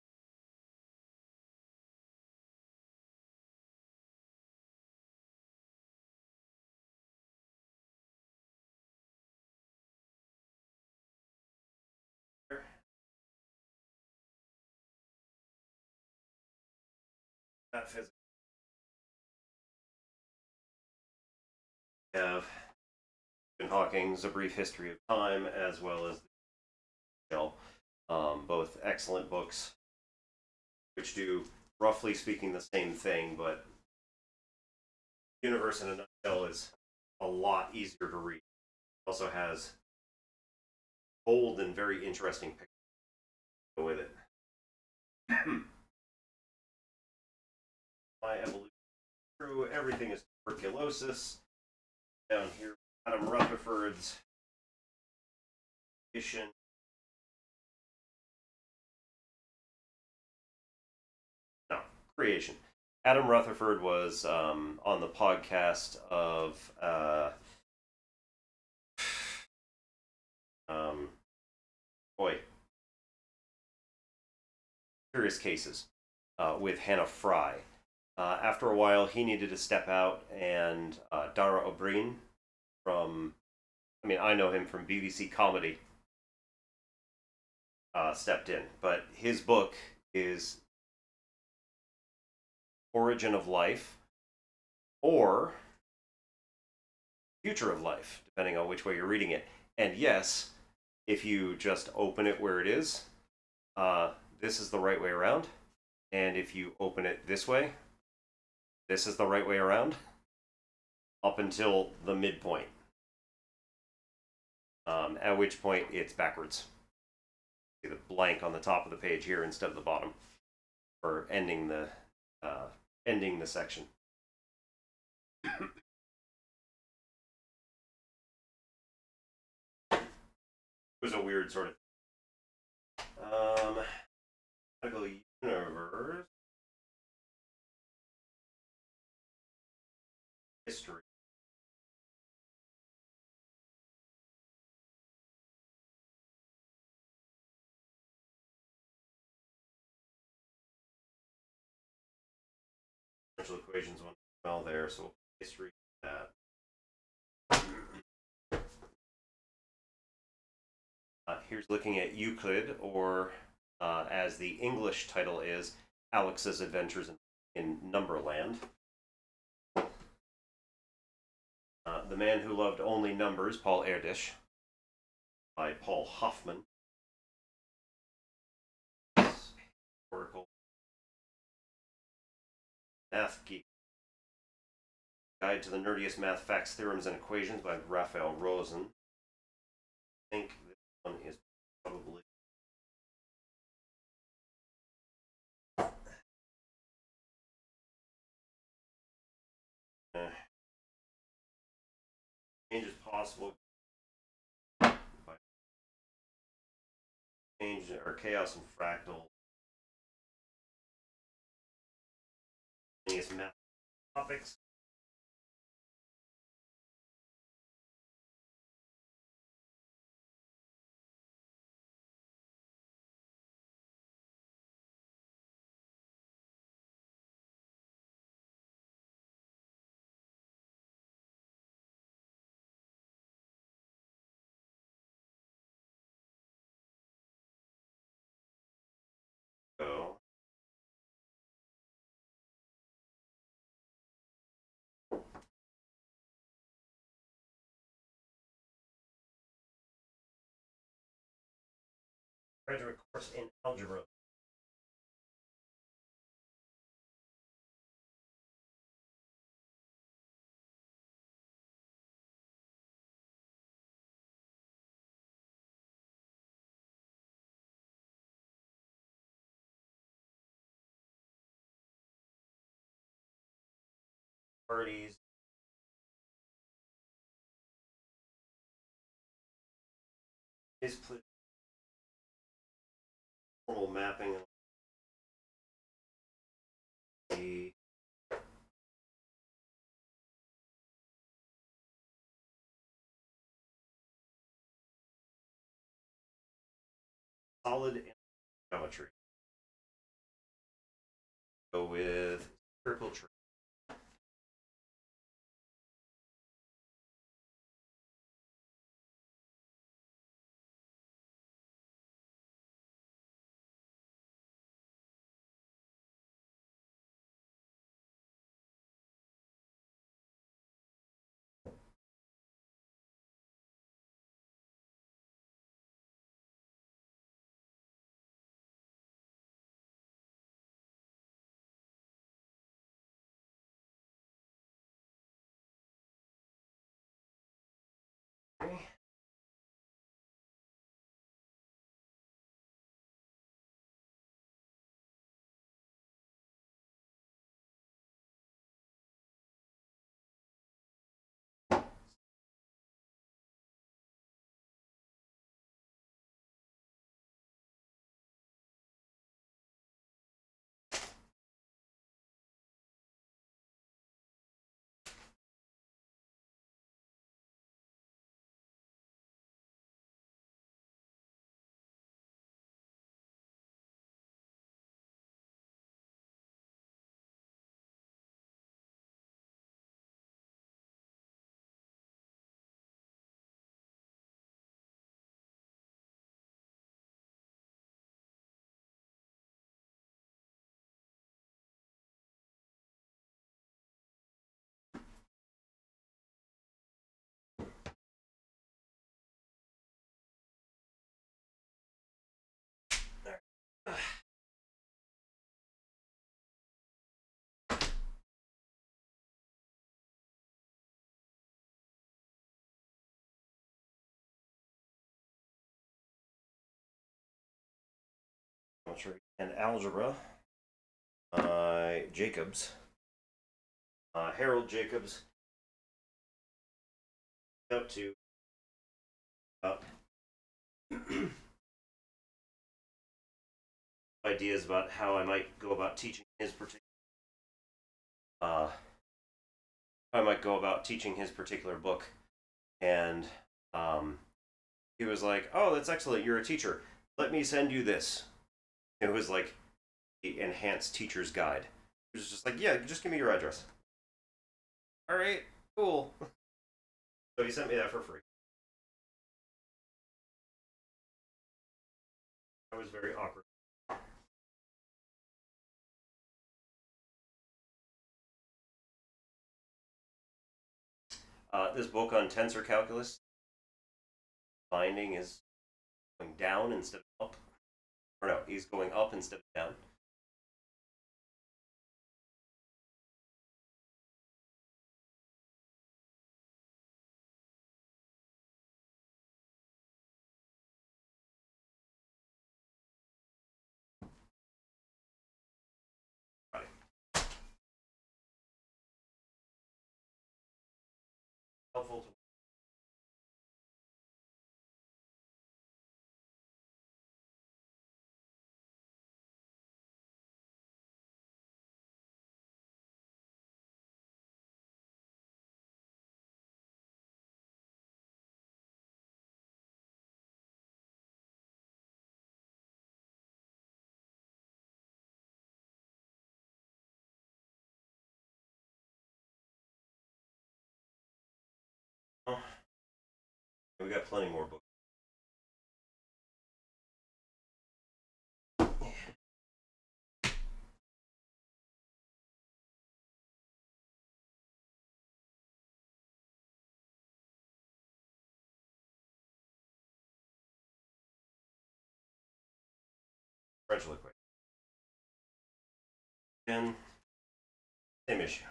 That physics. We have Stephen Hawking's A Brief History of Time, as well as The Shell. Both excellent books, which do, roughly speaking, the same thing, but Universe in a Nutshell is a lot easier to read. It also has bold and very interesting pictures with it. My evolution through everything is tuberculosis. Down here, Adam Rutherford's edition. No, creation. Adam Rutherford was on the podcast of um, boy, Curious Cases with Hannah Fry. After a while, he needed to step out, and Dara O'Brien from, I mean, I know him from BBC Comedy, stepped in. But his book is Origin of Life or Future of Life, depending on which way you're reading it. And yes, if you just open it where it is, this is the right way around. And if you open it this way, this is the right way around up until the midpoint. At which point it's backwards. See the blank on the top of the page here instead of the bottom for ending the section. It was a weird sort of medical universe history. Differential equations went well there, so history that. Here's looking at Euclid, or as the English title is, Alex's Adventures in Numberland. The Man Who Loved Only Numbers, Paul Erdős, by Paul Hoffman. Historical Math Geek. Guide to the Nerdiest Math Facts, Theorems, and Equations by Raphael Rosen. I think this one is probably change is possible by change or chaos and fractal. Math topics. So graduate course in algebra. Parties. Is formal mapping of the solid geometry. Go with circle tree. Geometry and algebra. Jacobs. Harold Jacobs. Out to ideas about how I might go about teaching his particular book, and he was like, "Oh, that's excellent. You're a teacher. Let me send you this." It was like the enhanced teacher's guide. It was just like, "Yeah, just give me your address." All right, cool. So he sent me that for free. I was very awkward. This book on tensor calculus binding is going down instead of up. Or no, he's going up instead of down. helpful to know. We got plenty more books. French liquid. And same issue.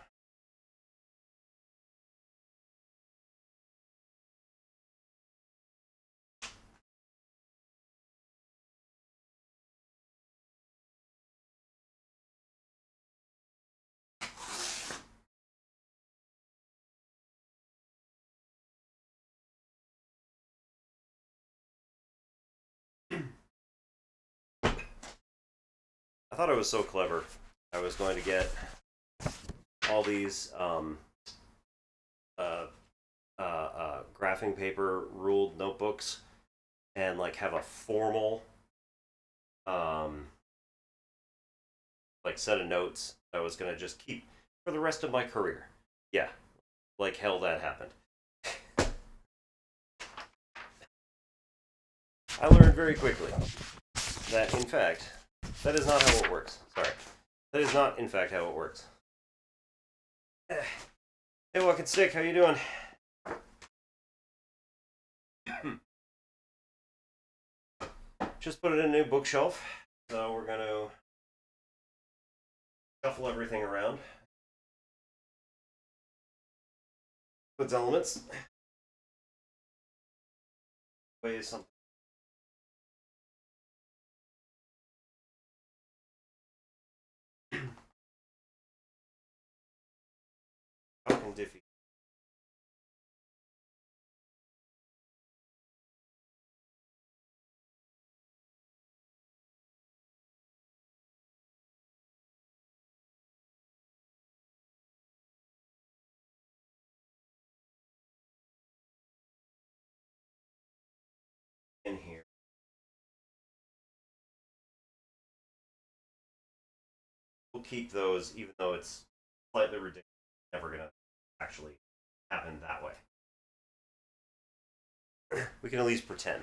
I thought I was so clever. I was going to get all these uh, graphing paper ruled notebooks and like have a formal um, like set of notes I was going to just keep for the rest of my career. Yeah, like hell that happened. I learned very quickly that, in fact, that is not how it works. Sorry. That is not, in fact, how it works. Hey, Walking Stick, how you doing? Just put it in a new bookshelf. So we're going to shuffle everything around. Puts elements. Weighs something. Fucking Diffie. In here. We'll keep those, even though it's slightly ridiculous. Never going to actually happen that way. We can at least pretend.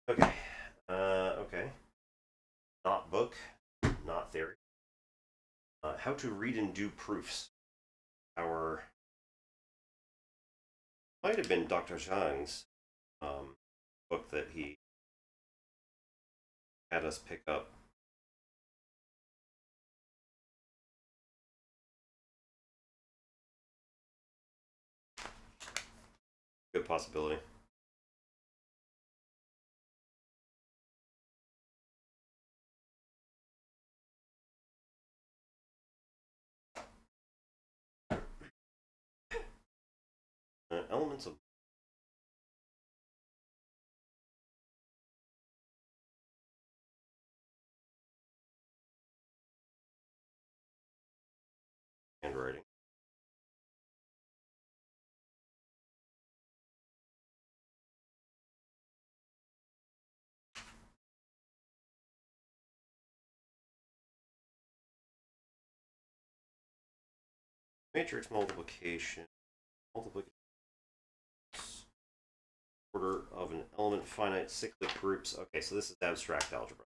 Okay. Okay. Not book, not theory. How to read and do proofs. Our might have been Dr. Zhang's book that he had us pick up. Good possibility. Elements of handwriting. Matrix multiplication. Multiplication. Order of an element finite cyclic groups. Okay, so this is abstract algebra.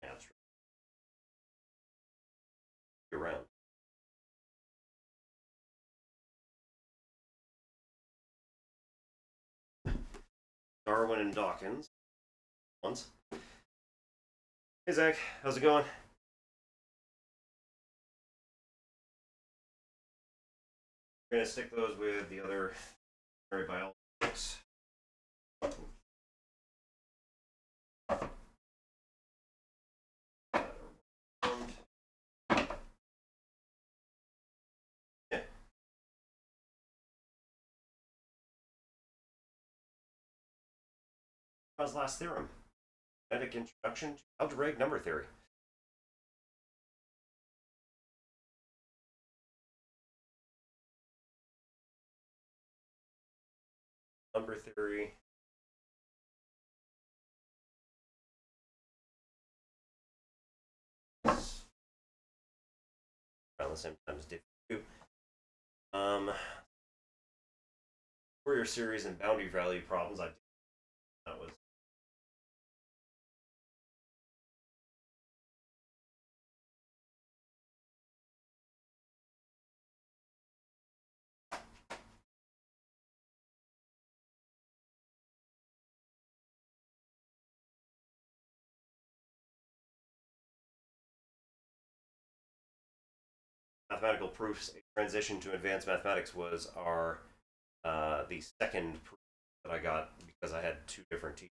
Abstract. Around. Darwin and Dawkins. Once. Hey Zach, how's it going? We're gonna stick those with the other biology books. Gauss's last theorem. Kinetic introduction to algebraic number theory. Number theory. Around the same time as diff 2. Fourier series and boundary value problems. That was mathematical proofs. A transition to advanced mathematics was our the second proof that I got because I had two different teachers.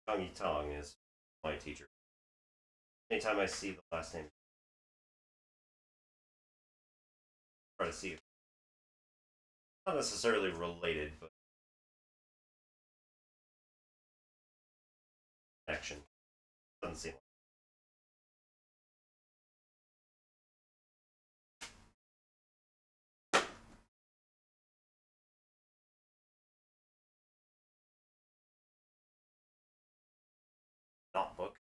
Tong Tong is my teacher. Anytime I see the last name, try to see if not necessarily related, but connection. Doesn't seem like not book.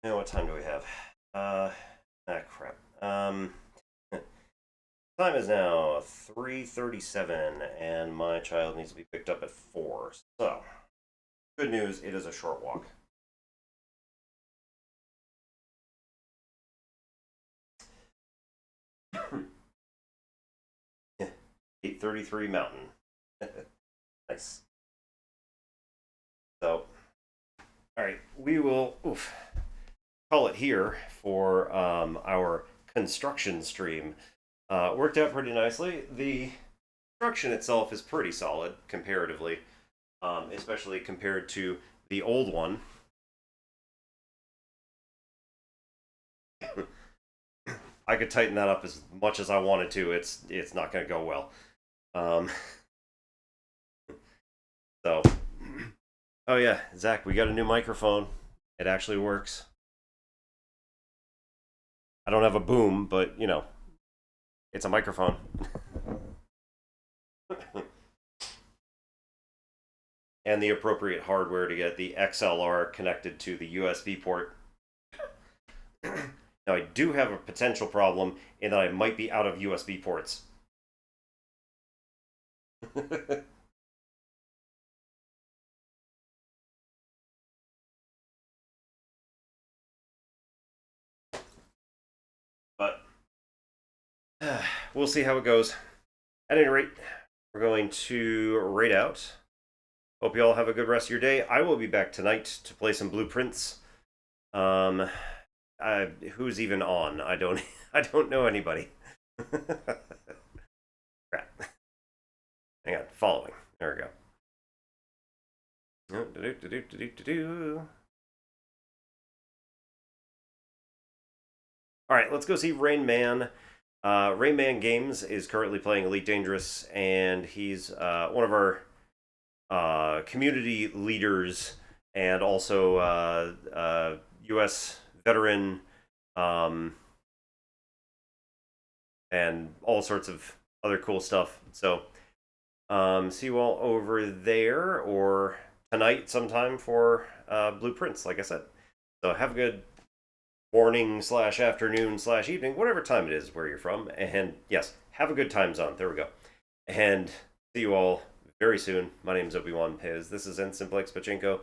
Now, what time do we have? Crap. Time is now 3:37, and my child needs to be picked up at 4. So, good news, it is a short walk. Yeah, 8:33 Mountain. Nice. So, all right, we will call it here for our construction stream. Worked out pretty nicely. The construction itself is pretty solid comparatively, especially compared to the old one. I could tighten that up as much as I wanted to. It's not going to go well. So, oh yeah, Zach, we got a new microphone. It actually works. I don't have a boom, but you know, it's a microphone. And the appropriate hardware to get the XLR connected to the USB port. Now, I do have a potential problem in that I might be out of USB ports. But we'll see how it goes. At any rate, we're going to rate out. Hope you all have a good rest of your day. I will be back tonight to play some Blueprints. Who's even on? I don't know anybody. Crap. Hang on, following. There we go. All right, let's go see Rain Man. Rain Man Games is currently playing Elite Dangerous, and he's one of our community leaders and also U.S. veteran and all sorts of other cool stuff. So see you all over there or tonight sometime for blueprints, like I said. So have a good morning slash afternoon slash evening, whatever time it is where you're from. And yes, have a good time zone. There we go. And see you all very soon. My name is Obi-Wan Piz. This is Ensign Blake Spachenko.